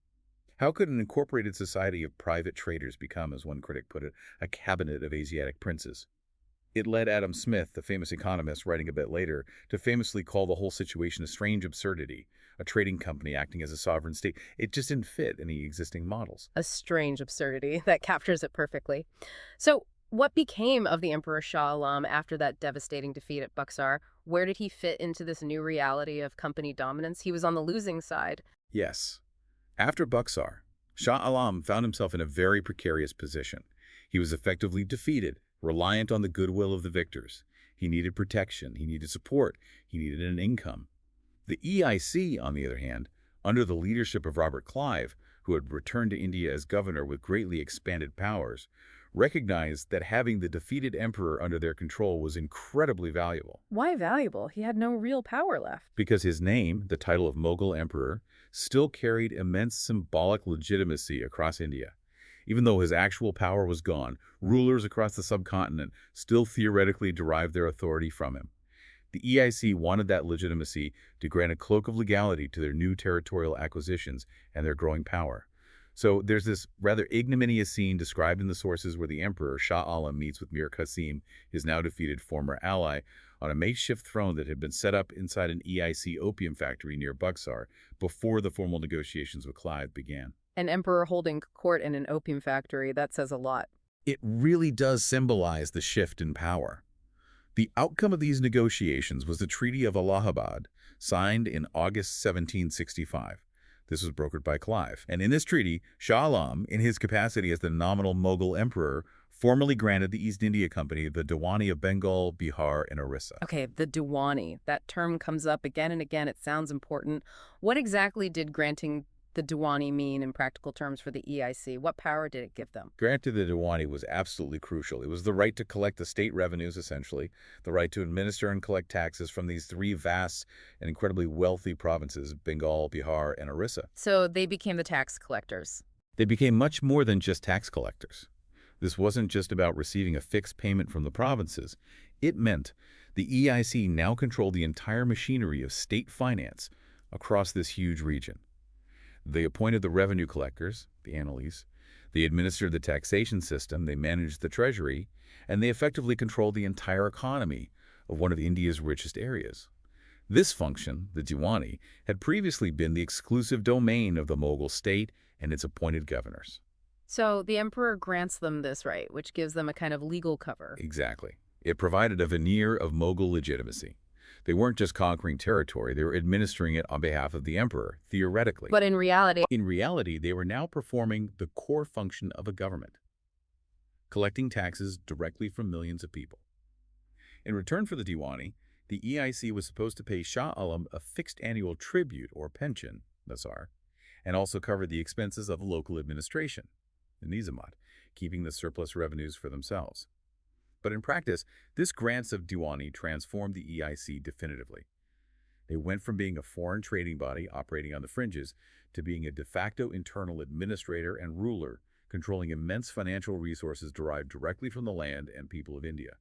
How could an incorporated society of private traders become, as one critic put it, a cabinet of Asiatic princes? It led Adam Smith, the famous economist, writing a bit later, to famously call the whole situation a strange absurdity, a trading company acting as a sovereign state. It just didn't fit any existing models. A strange absurdity that captures it perfectly. So, what became of the Emperor Shah Alam after that devastating defeat at Buxar? Where did he fit into this new reality of company dominance? He was on the losing side. Yes. After Buxar, Shah Alam found himself in a very precarious position. He was effectively defeated, reliant on the goodwill of the victors. He needed protection, he needed support, he needed an income. The EIC, on the other hand, under the leadership of Robert Clive, who had returned to India as governor with greatly expanded powers, recognized that having the defeated emperor under their control was incredibly valuable. Why valuable? He had no real power left. Because his name, the title of Mughal emperor, still carried immense symbolic legitimacy across India. Even though his actual power was gone, rulers across the subcontinent still theoretically derived their authority from him. The EIC wanted that legitimacy to grant a cloak of legality to their new territorial acquisitions and their growing power. So there's this rather ignominious scene described in the sources where the emperor, Shah Alam, meets with Mir Qasim, his now defeated former ally, on a makeshift throne that had been set up inside an EIC opium factory near Buxar before the formal negotiations with Clive began. An emperor holding court in an opium factory, that says a lot. It really does symbolize the shift in power. The outcome of these negotiations was the Treaty of Allahabad, signed in August 1765. This was brokered by Clive. And in this treaty, Shah Alam, in his capacity as the nominal Mughal emperor, formally granted the East India Company the Diwani of Bengal, Bihar, and Orissa. Okay, the Diwani. That term comes up again and again. It sounds important. What exactly did granting the Diwani mean in practical terms for the EIC? What power did it give them? Granting the Diwani was absolutely crucial. It was the right to collect the state revenues, essentially, the right to administer and collect taxes from these three vast and incredibly wealthy provinces, Bengal, Bihar, and Orissa. So they became the tax collectors. They became much more than just tax collectors. This wasn't just about receiving a fixed payment from the provinces. It meant the EIC now controlled the entire machinery of state finance across this huge region. They appointed the revenue collectors, the annales, they administered the taxation system, they managed the treasury, and they effectively controlled the entire economy of one of India's richest areas. This function, the Diwani, had previously been the exclusive domain of the Mughal state and its appointed governors. So the emperor grants them this right, which gives them a kind of legal cover. Exactly. It provided a veneer of Mughal legitimacy. They weren't just conquering territory, they were administering it on behalf of the emperor, theoretically. But in reality, They were now performing the core function of a government, collecting taxes directly from millions of people. In return for the Diwani, the EIC was supposed to pay Shah Alam a fixed annual tribute or pension, Nasar, and also cover the expenses of the local administration, the Nizamat, keeping the surplus revenues for themselves. But in practice, this grants of Diwani transformed the EIC definitively. They went from being a foreign trading body operating on the fringes to being a de facto internal administrator and ruler, controlling immense financial resources derived directly from the land and people of India.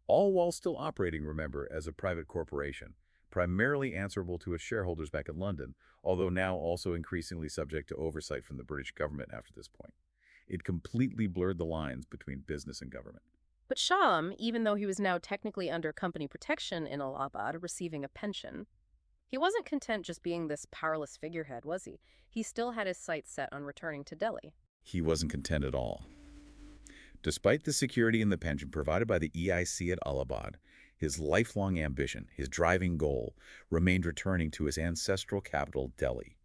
All while still operating, remember, as a private corporation, primarily answerable to its shareholders back in London, although now also increasingly subject to oversight from the British government after this point. It completely blurred the lines between business and government. but Shah Alam, even though he was now technically under company protection in Allahabad, receiving a pension, he wasn't content just being this powerless figurehead, was he? He still had his sights set on returning to Delhi. He wasn't content at all. Despite the security and the pension provided by the EIC at Allahabad, his lifelong ambition, his driving goal, remained returning to his ancestral capital, Delhi.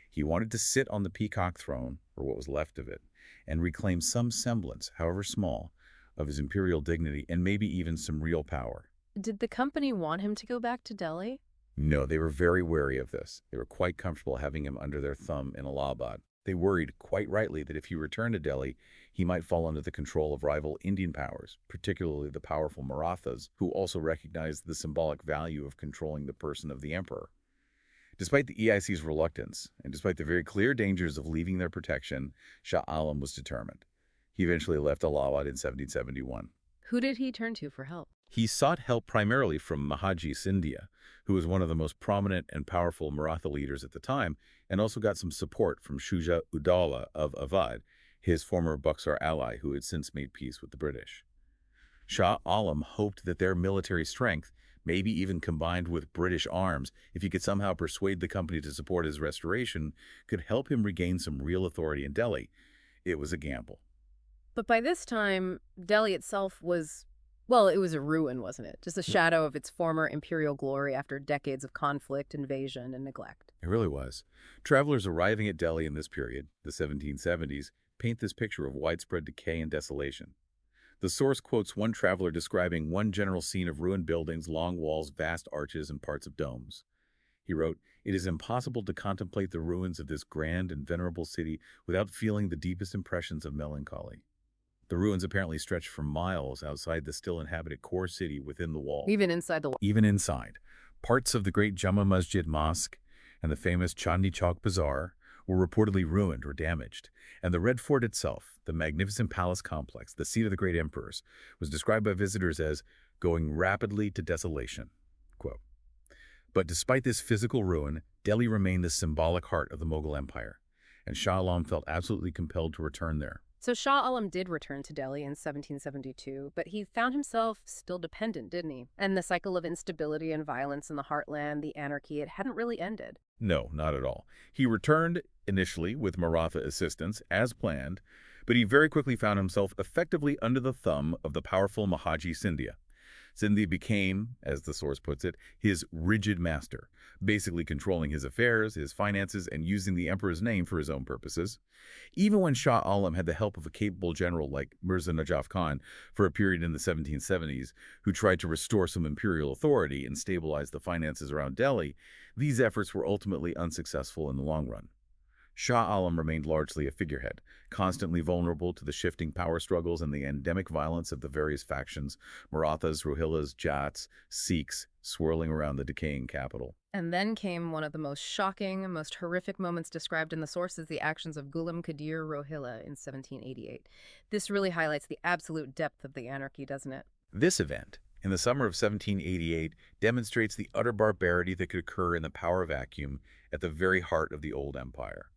He wanted to sit on the peacock throne, or what was left of it, and reclaim some semblance, however small, of his imperial dignity and maybe even some real power. Did the company want him to go back to Delhi? No, they were very wary of this. They were quite comfortable having him under their thumb in Allahabad. They worried, quite rightly, that if he returned to Delhi, he might fall under the control of rival Indian powers, particularly the powerful Marathas, who also recognized the symbolic value of controlling the person of the emperor. Despite the EIC's reluctance, and despite the very clear dangers of leaving their protection, Shah Alam was determined. He eventually left Allahabad in 1771. Who did he turn to for help? He sought help primarily from Mahaji Scindia, who was one of the most prominent and powerful Maratha leaders at the time, and also got some support from Shuja Udala of Awadh, his former Buxar ally who had since made peace with the British. Shah Alam hoped that their military strength, maybe even combined with British arms, if he could somehow persuade the company to support his restoration, could help him regain some real authority in Delhi. It was a gamble. But by this time, Delhi itself was, well, it was a ruin, wasn't it? Just a shadow of its former imperial glory after decades of conflict, invasion, and neglect. It really was. Travelers arriving at Delhi in this period, the 1770s, paint this picture of widespread decay and desolation. The source quotes one traveler describing one general scene of ruined buildings, long walls, vast arches, and parts of domes. He wrote, "It is impossible to contemplate the ruins of this grand and venerable city without feeling the deepest impressions of melancholy." The ruins apparently stretched for miles outside the still inhabited core city within the wall. Even inside the wall. Even inside, parts of the great Jama Masjid Mosque and the famous Chandni Chowk Bazaar were reportedly ruined or damaged, and the Red Fort itself, the magnificent palace complex, the seat of the great emperors, was described by visitors as going rapidly to desolation. Quote, but despite this physical ruin, Delhi remained the symbolic heart of the Mughal Empire, and Shah Alam felt absolutely compelled to return there. So Shah Alam did return to Delhi in 1772, but he found himself still dependent, didn't he? And the cycle of instability and violence in the heartland, the anarchy, it hadn't really ended. No, not at all. He returned initially with Maratha assistance, as planned, but he very quickly found himself effectively under the thumb of the powerful Mahaji Scindia. Scindia became, as the source puts it, his rigid master, basically controlling his affairs, his finances, and using the emperor's name for his own purposes. Even when Shah Alam had the help of a capable general like Mirza Najaf Khan for a period in the 1770s, who tried to restore some imperial authority and stabilize the finances around Delhi, these efforts were ultimately unsuccessful in the long run. Shah Alam remained largely a figurehead, constantly vulnerable to the shifting power struggles and the endemic violence of the various factions, Marathas, Rohillas, Jats, Sikhs, swirling around the decaying capital. And then came one of the most shocking, most horrific moments described in the sources, the actions of Ghulam Qadir Rohilla in 1788. This really highlights the absolute depth of the anarchy, doesn't it? This event, in the summer of 1788, demonstrates the utter barbarity that could occur in the power vacuum at the very heart of the old empire.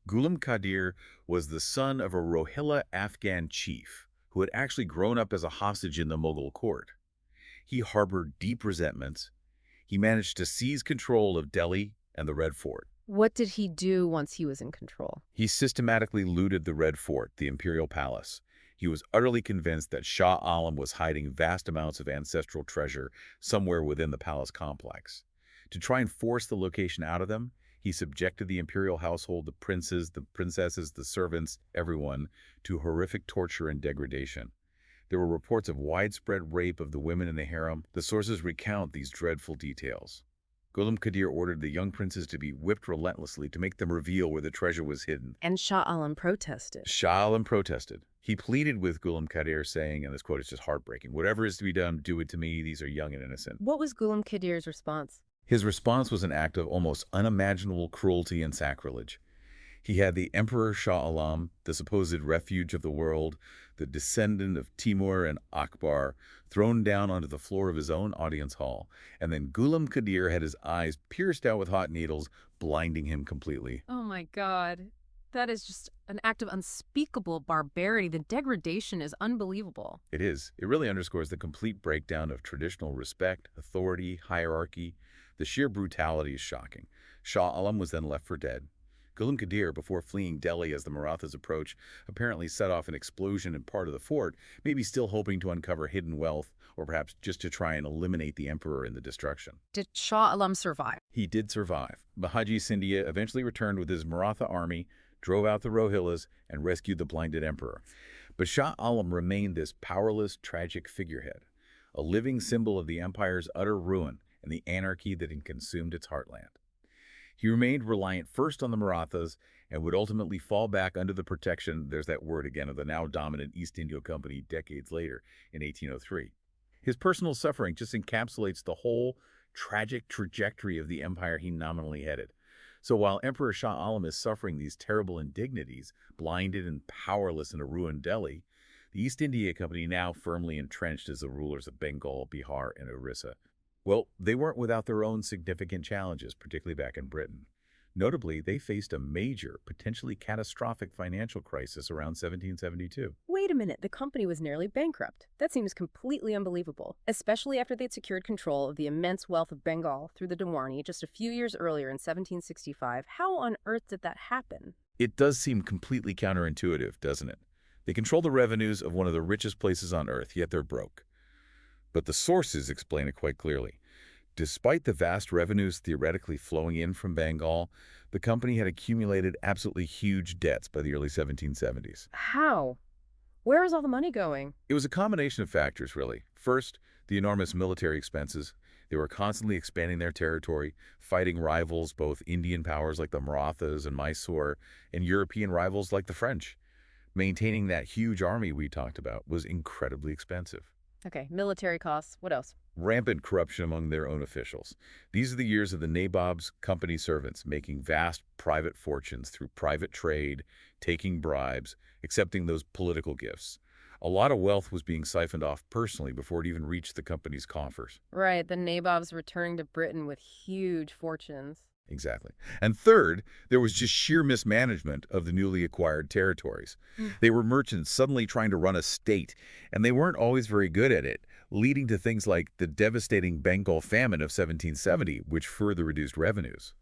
Ghulam Qadir was the son of a Rohilla Afghan chief who had actually grown up as a hostage in the Mughal court. He harbored deep resentments. He managed to seize control of Delhi and the Red Fort. What did he do once he was in control? He systematically looted the Red Fort, the imperial palace. He was utterly convinced that Shah Alam was hiding vast amounts of ancestral treasure somewhere within the palace complex. To try and force the location out of them, he subjected the imperial household, the princes, the princesses, the servants, everyone, to horrific torture and degradation. There were reports of widespread rape of the women in the harem. The sources recount these dreadful details. Ghulam Qadir ordered the young princes to be whipped relentlessly to make them reveal where the treasure was hidden. And Shah Alam protested. Shah Alam protested. He pleaded with Ghulam Qadir, saying, and this quote is just heartbreaking, "Whatever is to be done, do it to me. These are young and innocent." What was Ghulam Qadir's response? His response was an act of almost unimaginable cruelty and sacrilege. He had the Emperor Shah Alam, the supposed refuge of the world, the descendant of Timur and Akbar, thrown down onto the floor of his own audience hall, and then Ghulam Qadir had his eyes pierced out with hot needles, blinding him completely. Oh my God. That is just an act of unspeakable barbarity. The degradation is unbelievable. It is. It really underscores the complete breakdown of traditional respect, authority, hierarchy. The sheer brutality is shocking. Shah Alam was then left for dead. Ghulam Qadir, before fleeing Delhi as the Marathas approached, apparently set off an explosion in part of the fort, maybe still hoping to uncover hidden wealth, or perhaps just to try and eliminate the emperor in the destruction. Did Shah Alam survive? He did survive. Mahaji Scindia eventually returned with his Maratha army, drove out the Rohillas, and rescued the blinded emperor. But Shah Alam remained this powerless, tragic figurehead, a living symbol of the empire's utter ruin and the anarchy that had consumed its heartland. He remained reliant first on the Marathas and would ultimately fall back under the protection, there's that word again, of the now dominant East India Company decades later in 1803. His personal suffering just encapsulates the whole tragic trajectory of the empire he nominally headed. So while Emperor Shah Alam is suffering these terrible indignities, blinded and powerless in a ruined Delhi, the East India Company, now firmly entrenched as the rulers of Bengal, Bihar, and Orissa, well, they weren't without their own significant challenges, particularly back in Britain. Notably, they faced a major, potentially catastrophic financial crisis around 1772. Wait a minute, the company was nearly bankrupt. That seems completely unbelievable, especially after they'd secured control of the immense wealth of Bengal through the Diwanee just a few years earlier in 1765. How on earth did that happen? It does seem completely counterintuitive, doesn't it? They control the revenues of one of the richest places on earth, yet they're broke. But the sources explain it quite clearly. Despite the vast revenues theoretically flowing in from Bengal, the company had accumulated absolutely huge debts by the early 1770s. How? Where is all the money going? It was a combination of factors, really. First, the enormous military expenses. They were constantly expanding their territory, fighting rivals, both Indian powers like the Marathas and Mysore, and European rivals like the French. Maintaining that huge army we talked about was incredibly expensive. Okay, military costs. What else? Rampant corruption among their own officials. These are the years of the nabob's company servants making vast private fortunes through private trade, taking bribes, accepting those political gifts. A lot of wealth was being siphoned off personally before it even reached the company's coffers. Right, the nabobs returning to Britain with huge fortunes. Exactly. And third, there was just sheer mismanagement of the newly acquired territories. They were merchants suddenly trying to run a state, and they weren't always very good at it, leading to things like the devastating Bengal famine of 1770, which further reduced revenues.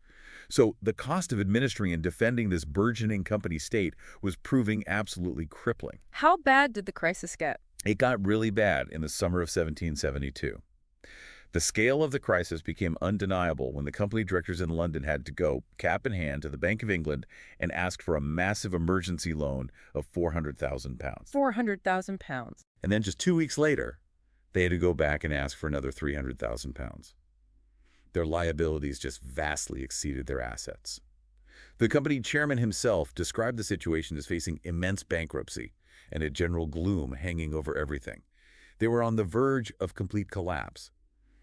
So the cost of administering and defending this burgeoning company state was proving absolutely crippling. How bad did the crisis get? It got really bad in the summer of 1772. The scale of the crisis became undeniable when the company directors in London had to go, cap in hand, to the Bank of England and ask for a massive emergency loan of £400,000. £400,000. And then just 2 weeks later, they had to go back and ask for another £300,000. Their liabilities just vastly exceeded their assets. The company chairman himself described the situation as facing immense bankruptcy and a general gloom hanging over everything. They were on the verge of complete collapse.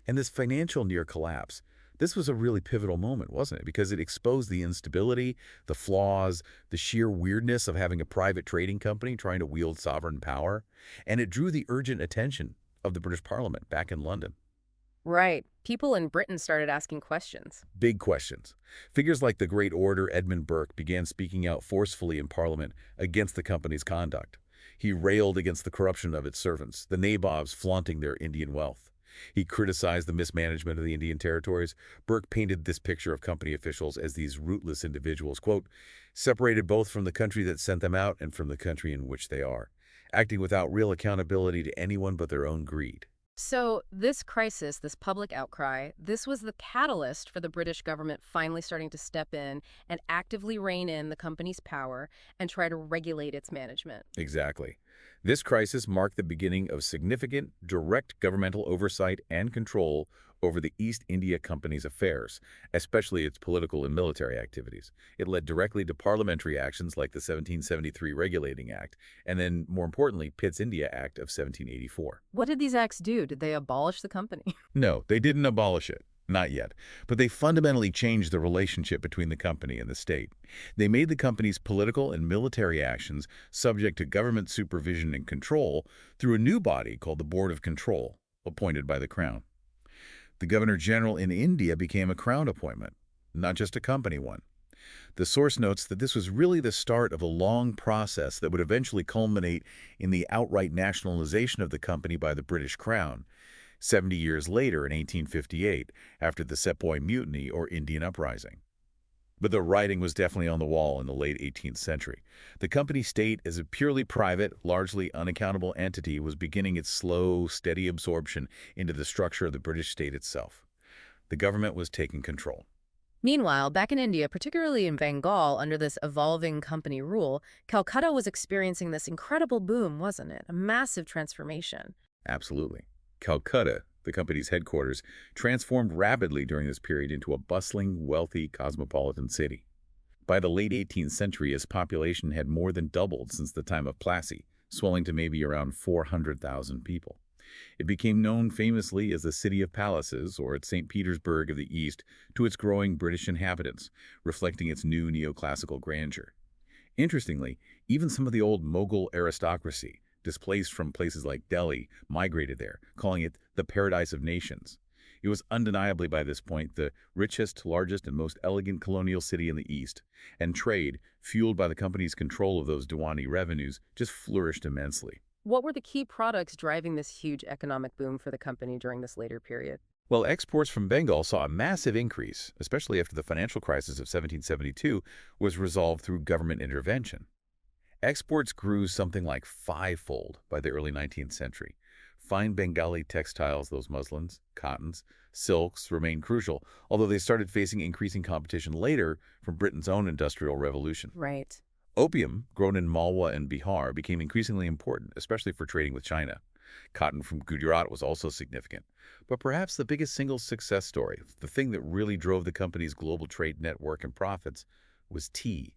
And this financial near collapse, this was a really pivotal moment, wasn't it? Because it exposed the instability, the flaws, the sheer weirdness of having a private trading company trying to wield sovereign power. And it drew the urgent attention of the British Parliament back in London. Right. People in Britain started asking questions. Big questions. Figures like the Great Orator Edmund Burke began speaking out forcefully in Parliament against the company's conduct. He railed against the corruption of its servants, the nabobs flaunting their Indian wealth. He criticized the mismanagement of the Indian territories. Burke painted this picture of company officials as these rootless individuals, quote, separated both from the country that sent them out and from the country in which they are, acting without real accountability to anyone but their own greed. So this crisis, this public outcry, this was the catalyst for the British government finally starting to step in and actively rein in the company's power and try to regulate its management. Exactly. This crisis marked the beginning of significant, direct governmental oversight and control over the East India Company's affairs, especially its political and military activities. It led directly to parliamentary actions like the 1773 Regulating Act, and then, more importantly, Pitt's India Act of 1784. What did these acts do? Did they abolish the company? No, they didn't abolish it. Not yet. But they fundamentally changed the relationship between the company and the state. They made the company's political and military actions subject to government supervision and control through a new body called the Board of Control, appointed by the Crown. The Governor-General in India became a Crown appointment, not just a company one. The source notes that this was really the start of a long process that would eventually culminate in the outright nationalization of the company by the British Crown, 70 years later in 1858, after the Sepoy Mutiny or Indian Uprising. But the writing was definitely on the wall in the late 18th century. The company state, as a purely private, largely unaccountable entity, was beginning its slow, steady absorption into the structure of the British state itself. The government was taking control. Meanwhile, back in India, particularly in Bengal, under this evolving company rule, Calcutta was experiencing this incredible boom, wasn't it? A massive transformation. Absolutely. Calcutta, the company's headquarters, transformed rapidly during this period into a bustling, wealthy, cosmopolitan city. By the late 18th century, its population had more than doubled since the time of Plassey, swelling to maybe around 400,000 people. It became known famously as the City of Palaces, or its St. Petersburg of the East, to its growing British inhabitants, reflecting its new neoclassical grandeur. Interestingly, even some of the old Mughal aristocracy, displaced from places like Delhi, migrated there, calling it the Paradise of Nations. It was undeniably by this point the richest, largest, and most elegant colonial city in the East, and trade, fueled by the company's control of those Diwani revenues, just flourished immensely. What were the key products driving this huge economic boom for the company during this later period? Well, exports from Bengal saw a massive increase, especially after the financial crisis of 1772 was resolved through government intervention. Exports grew something like fivefold by the early 19th century. Fine Bengali textiles, those muslins, cottons, silks, remained crucial, although they started facing increasing competition later from Britain's own industrial revolution. Right. Opium, grown in Malwa and Bihar, became increasingly important, especially for trading with China. Cotton from Gujarat was also significant. But perhaps the biggest single success story, the thing that really drove the company's global trade network and profits, was tea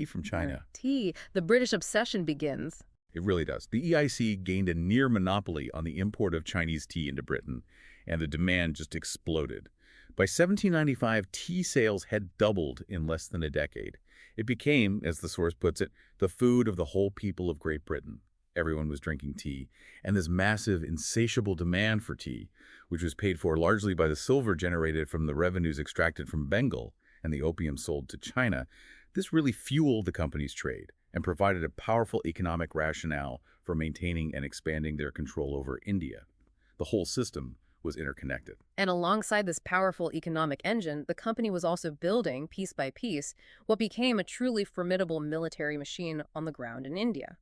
from China. Tea. The British obsession begins. It really does. The EIC gained a near monopoly on the import of Chinese tea into Britain, and the demand just exploded. By 1795, tea sales had doubled in less than a decade. It became, as the source puts it, the food of the whole people of Great Britain. Everyone was drinking tea, and this massive, insatiable demand for tea, which was paid for largely by the silver generated from the revenues extracted from Bengal and the opium sold to China, this really fueled the company's trade and provided a powerful economic rationale for maintaining and expanding their control over India. The whole system was interconnected. And alongside this powerful economic engine, the company was also building, piece by piece, what became a truly formidable military machine on the ground in India.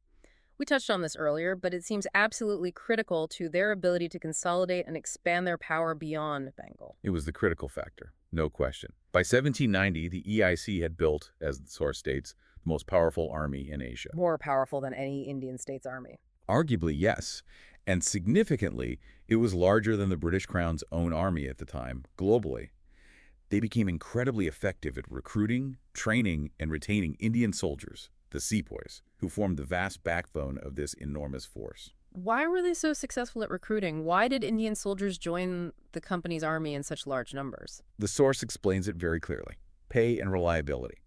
We touched on this earlier, but it seems absolutely critical to their ability to consolidate and expand their power beyond Bengal. It was the critical factor, no question. By 1790, the EIC had built, as the source states, the most powerful army in Asia. More powerful than any Indian state's army. Arguably, yes. And significantly, it was larger than the British Crown's own army at the time, globally. They became incredibly effective at recruiting, training, and retaining Indian soldiers, the sepoys, who formed the vast backbone of this enormous force. Why were they so successful at recruiting? Why did Indian soldiers join the company's army in such large numbers? The source explains it very clearly: pay and reliability.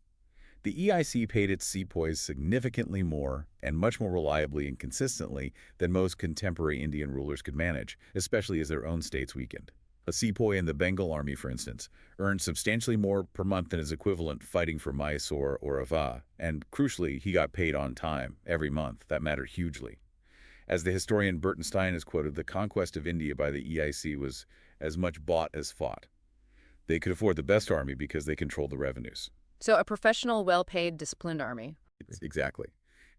The EIC paid its sepoys significantly more and much more reliably and consistently than most contemporary Indian rulers could manage, especially as their own states weakened. A sepoy in the Bengal army, for instance, earned substantially more per month than his equivalent fighting for Mysore or Ava, and crucially, he got paid on time, every month. That mattered hugely. As the historian Burton Stein has quoted, the conquest of India by the EIC was as much bought as fought. They could afford the best army because they controlled the revenues. So a professional, well-paid, disciplined army. Exactly.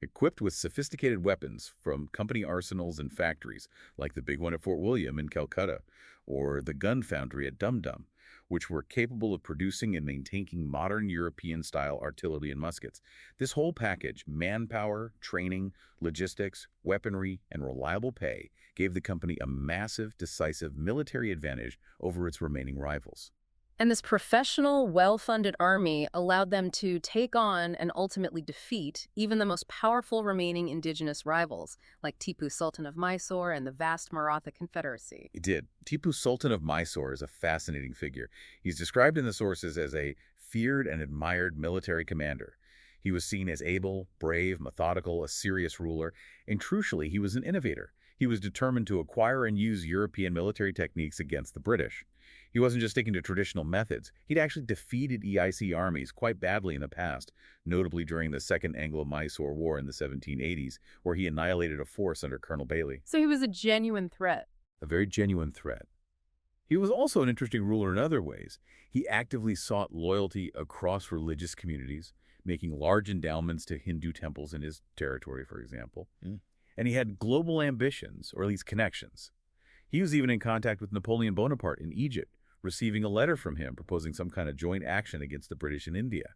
Equipped with sophisticated weapons from company arsenals and factories, like the big one at Fort William in Calcutta, or the gun foundry at Dum Dum, which were capable of producing and maintaining modern European-style artillery and muskets. This whole package, manpower, training, logistics, weaponry, and reliable pay, gave the company a massive, decisive military advantage over its remaining rivals. And this professional, well-funded army allowed them to take on and ultimately defeat even the most powerful remaining indigenous rivals, like Tipu Sultan of Mysore and the vast Maratha Confederacy. It did. Tipu Sultan of Mysore is a fascinating figure. He's described in the sources as a feared and admired military commander. He was seen as able, brave, methodical, a serious ruler, and crucially, he was an innovator. He was determined to acquire and use European military techniques against the British. He wasn't just sticking to traditional methods. He'd actually defeated EIC armies quite badly in the past, notably during the Second Anglo-Mysore War in the 1780s, where he annihilated a force under Colonel Bailey. So he was a genuine threat. A very genuine threat. He was also an interesting ruler in other ways. He actively sought loyalty across religious communities, making large endowments to Hindu temples in his territory, for example. And he had global ambitions, or at least connections. He was even in contact with Napoleon Bonaparte in Egypt, receiving a letter from him proposing some kind of joint action against the British in India.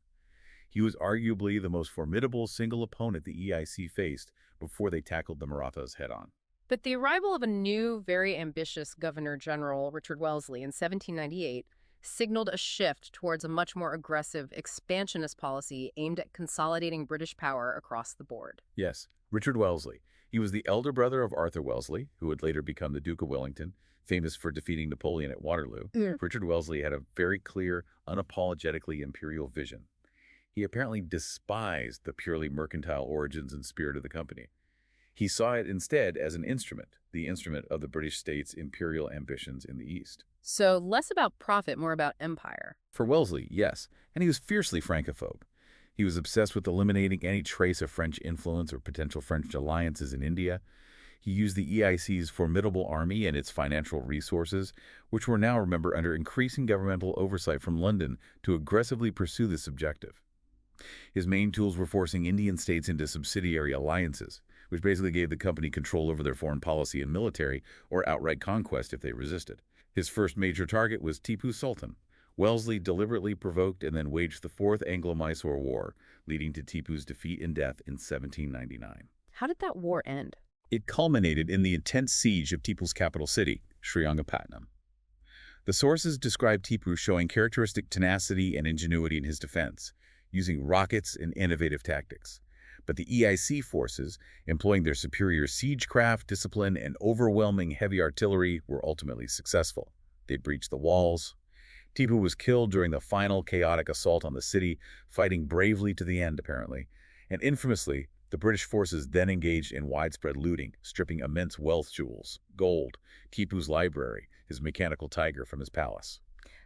He was arguably the most formidable single opponent the EIC faced before they tackled the Marathas head-on. But the arrival of a new, very ambitious Governor General, Richard Wellesley, in 1798 signaled a shift towards a much more aggressive, expansionist policy aimed at consolidating British power across the board. Yes, Richard Wellesley. He was the elder brother of Arthur Wellesley, who would later become the Duke of Wellington, famous for defeating Napoleon at Waterloo. Richard Wellesley had a very clear, unapologetically imperial vision. He apparently despised the purely mercantile origins and spirit of the company. He saw it instead as an instrument, the instrument of the British state's imperial ambitions in the East. So less about profit, more about empire. For Wellesley, yes, and he was fiercely Francophobe. He was obsessed with eliminating any trace of French influence or potential French alliances in India. He used the EIC's formidable army and its financial resources, which were now, remember, under increasing governmental oversight from London, to aggressively pursue this objective. His main tools were forcing Indian states into subsidiary alliances, which basically gave the company control over their foreign policy and military, or outright conquest if they resisted. His first major target was Tipu Sultan. Wellesley deliberately provoked and then waged the Fourth Anglo-Mysore War, leading to Tipu's defeat and death in 1799. How did that war end? It culminated in the intense siege of Tipu's capital city, Srirangapatnam. The sources describe Tipu showing characteristic tenacity and ingenuity in his defense, using rockets and innovative tactics. But the EIC forces, employing their superior siegecraft, discipline, and overwhelming heavy artillery, were ultimately successful. They breached the walls. Tipu was killed during the final chaotic assault on the city, fighting bravely to the end, apparently. And infamously, the British forces then engaged in widespread looting, stripping immense wealth jewels, gold, Tipu's library, his mechanical tiger from his palace.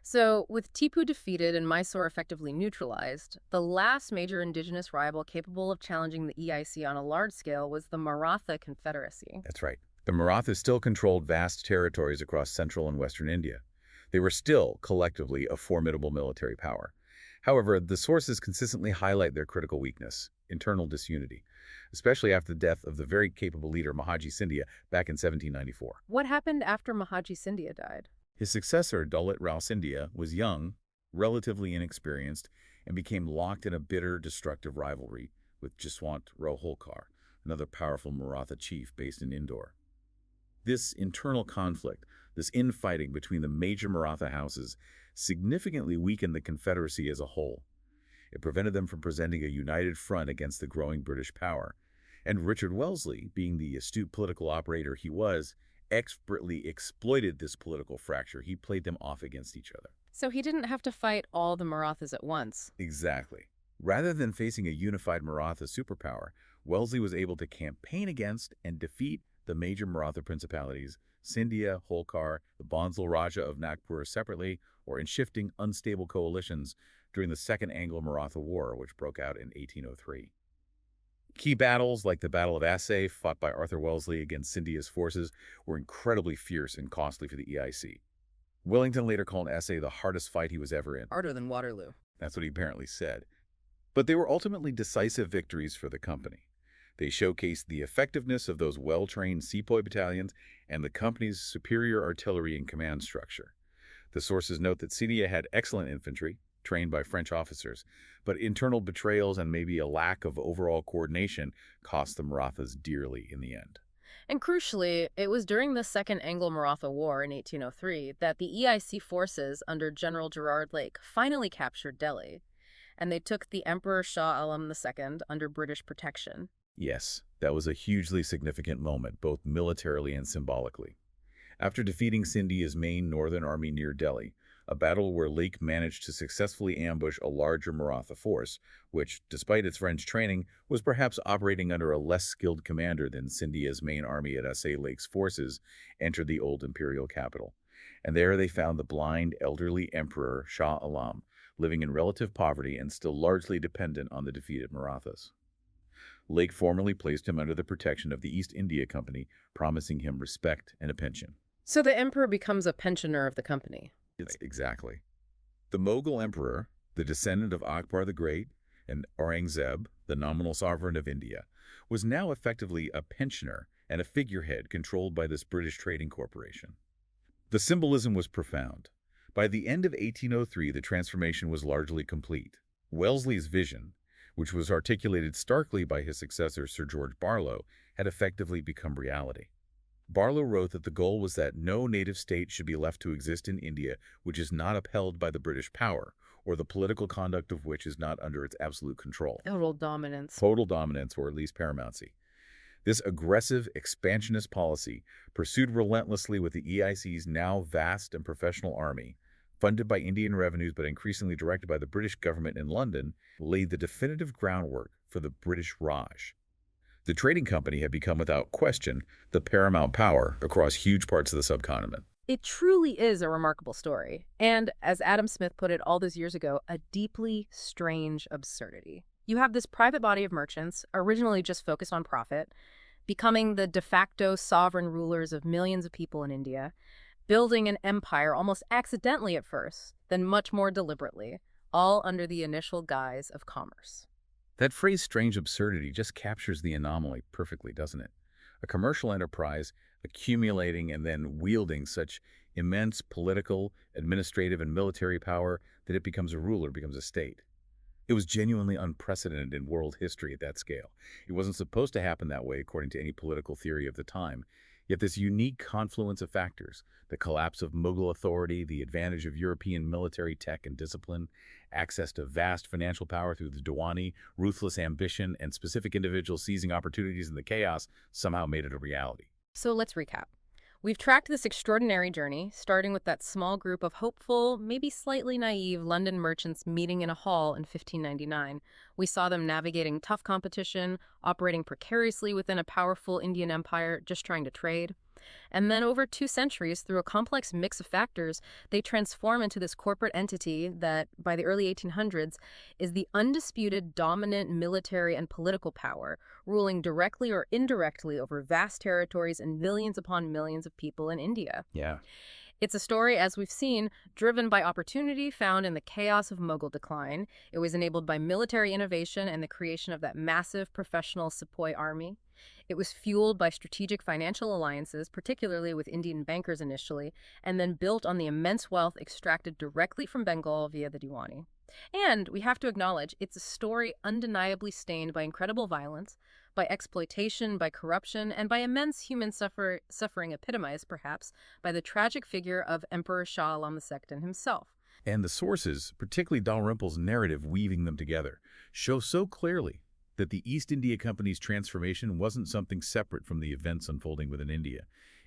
So, with Tipu defeated and Mysore effectively neutralized, the last major indigenous rival capable of challenging the EIC on a large scale was the Maratha Confederacy. That's right. The Marathas still controlled vast territories across central and western India. They were still, collectively, a formidable military power. However, the sources consistently highlight their critical weakness, internal disunity, especially after the death of the very capable leader Mahaji Scindia back in 1794. What happened after Mahaji Scindia died? His successor, Daulat Rao Scindia, was young, relatively inexperienced, and became locked in a bitter, destructive rivalry with Jaswant Rao Holkar, another powerful Maratha chief based in Indore. This internal conflict, this infighting between the major Maratha houses, significantly weakened the Confederacy as a whole. It prevented them from presenting a united front against the growing British power. And Richard Wellesley, being the astute political operator he was, expertly exploited this political fracture. He played them off against each other. So he didn't have to fight all the Marathas at once. Exactly. Rather than facing a unified Maratha superpower, Wellesley was able to campaign against and defeat the major Maratha principalities, Scindia, Holkar, the Bonsal Raja of Nagpur separately, or in shifting, unstable coalitions during the Second Anglo-Maratha War, which broke out in 1803. Key battles, like the Battle of Assaye, fought by Arthur Wellesley against Scindia's forces, were incredibly fierce and costly for the EIC. Wellington later called Assaye the hardest fight he was ever in. Harder than Waterloo. That's what he apparently said. But they were ultimately decisive victories for the company. They showcased the effectiveness of those well-trained sepoy battalions and the company's superior artillery and command structure. The sources note that Scindia had excellent infantry, trained by French officers, but internal betrayals and maybe a lack of overall coordination cost the Marathas dearly in the end. And crucially, it was during the Second Anglo-Maratha War in 1803 that the EIC forces under General Gerard Lake finally captured Delhi, and they took the Emperor Shah Alam II under British protection. Yes, that was a hugely significant moment, both militarily and symbolically. After defeating Scindia's main northern army near Delhi, a battle where Lake managed to successfully ambush a larger Maratha force, which, despite its French training, was perhaps operating under a less skilled commander than Scindia's main army at Assaye Lake's forces, entered the old imperial capital. And there they found the blind, elderly emperor Shah Alam, living in relative poverty and still largely dependent on the defeated Marathas. Lake formally placed him under the protection of the East India Company, promising him respect and a pension. So the emperor becomes a pensioner of the company. Exactly. The Mughal emperor, the descendant of Akbar the Great, and Aurangzeb, the nominal sovereign of India, was now effectively a pensioner and a figurehead controlled by this British trading corporation. The symbolism was profound. By the end of 1803, the transformation was largely complete. Wellesley's vision, which was articulated starkly by his successor Sir George Barlow, had effectively become reality. Barlow wrote that the goal was that no native state should be left to exist in India which is not upheld by the British power, or the political conduct of which is not under its absolute control. Total dominance. Total dominance, or at least paramountcy. This aggressive, expansionist policy, pursued relentlessly with the EIC's now vast and professional army, funded by Indian revenues but increasingly directed by the British government in London, laid the definitive groundwork for the British Raj. The trading company had become, without question, the paramount power across huge parts of the subcontinent. It truly is a remarkable story, and, as Adam Smith put it all those years ago, a deeply strange absurdity. You have this private body of merchants, originally just focused on profit, becoming the de facto sovereign rulers of millions of people in India, building an empire almost accidentally at first, then much more deliberately, all under the initial guise of commerce. That phrase, strange absurdity, just captures the anomaly perfectly, doesn't it? A commercial enterprise accumulating and then wielding such immense political, administrative, and military power that it becomes a ruler, becomes a state. It was genuinely unprecedented in world history at that scale. It wasn't supposed to happen that way according to any political theory of the time. Yet this unique confluence of factors, the collapse of Mughal authority, the advantage of European military tech and discipline, access to vast financial power through the Diwani, ruthless ambition, and specific individuals seizing opportunities in the chaos, somehow made it a reality. So let's recap. We've tracked this extraordinary journey, starting with that small group of hopeful, maybe slightly naive London merchants meeting in a hall in 1599. We saw them navigating tough competition, operating precariously within a powerful Indian empire, just trying to trade. And then over 2 centuries, through a complex mix of factors, they transform into this corporate entity that, by the early 1800s, is the undisputed dominant military and political power, ruling directly or indirectly over vast territories and millions upon millions of people in India. Yeah. It's a story, as we've seen, driven by opportunity found in the chaos of Mughal decline. It was enabled by military innovation and the creation of that massive professional sepoy army. It was fueled by strategic financial alliances, particularly with Indian bankers initially, and then built on the immense wealth extracted directly from Bengal via the Diwani. And we have to acknowledge, it's a story undeniably stained by incredible violence, by exploitation, by corruption, and by immense human suffering epitomized, perhaps, by the tragic figure of Emperor Shah Alam II himself. And the sources, particularly Dalrymple's narrative weaving them together, show so clearly that the East India Company's transformation wasn't something separate from the events unfolding within India.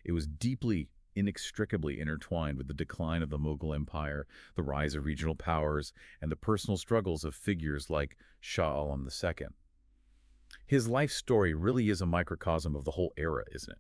It was deeply, inextricably intertwined with the decline of the Mughal Empire, the rise of regional powers, and the personal struggles of figures like Shah Alam II. His life story really is a microcosm of the whole era, isn't it?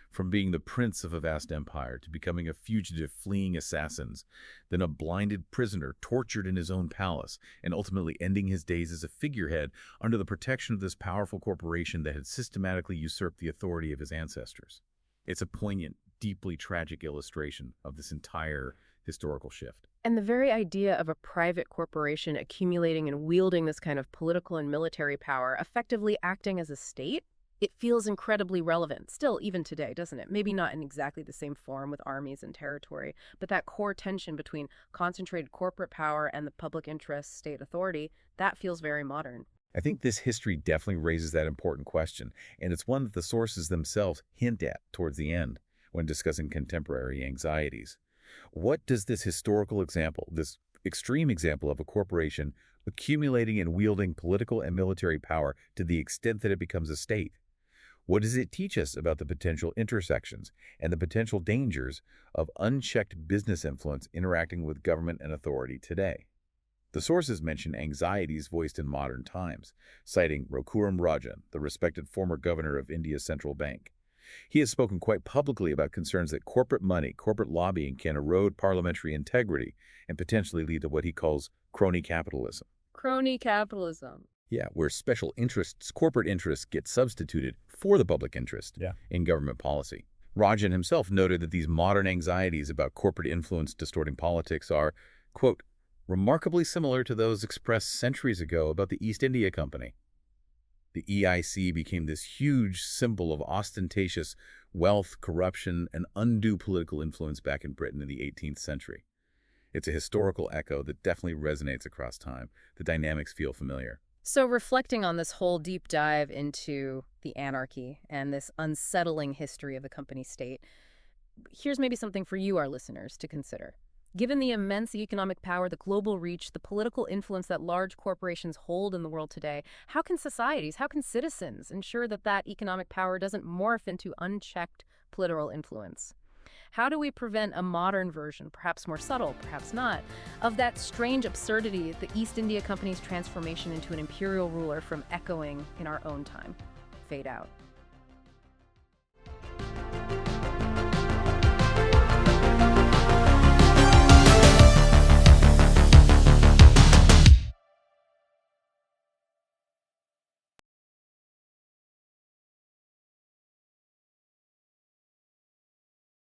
From being the prince of a vast empire to becoming a fugitive fleeing assassins, then a blinded prisoner tortured in his own palace, and ultimately ending his days as a figurehead under the protection of this powerful corporation that had systematically usurped the authority of his ancestors. It's a poignant, deeply tragic illustration of this entire historical shift. And the very idea of a private corporation accumulating and wielding this kind of political and military power, effectively acting as a state, it feels incredibly relevant, still, even today, doesn't it? Maybe not in exactly the same form with armies and territory, but that core tension between concentrated corporate power and the public interest state authority, that feels very modern. I think this history definitely raises that important question, and it's one that the sources themselves hint at towards the end when discussing contemporary anxieties. What does this historical example, this extreme example of a corporation accumulating and wielding political and military power to the extent that it becomes a state, what does it teach us about the potential intersections and the potential dangers of unchecked business influence interacting with government and authority today? The sources mention anxieties voiced in modern times, citing Raghuram Rajan, the respected former governor of India's central bank. He has spoken quite publicly about concerns that corporate money, corporate lobbying can erode parliamentary integrity and potentially lead to what he calls crony capitalism. Crony capitalism. Yeah, where special interests, corporate interests, get substituted for the public interest in government policy. Rajan himself noted that these modern anxieties about corporate influence distorting politics are, quote, remarkably similar to those expressed centuries ago about the East India Company. The EIC became this huge symbol of ostentatious wealth, corruption, and undue political influence back in Britain in the 18th century. It's a historical echo that definitely resonates across time. The dynamics feel familiar. So reflecting on this whole deep dive into the anarchy and this unsettling history of the company state, here's maybe something for you, our listeners, to consider. Given the immense economic power, the global reach, the political influence that large corporations hold in the world today, how can societies, how can citizens ensure that that economic power doesn't morph into unchecked political influence? How do we prevent a modern version, perhaps more subtle, perhaps not, of that strange absurdity, the East India Company's transformation into an imperial ruler, from echoing in our own time? Fade out.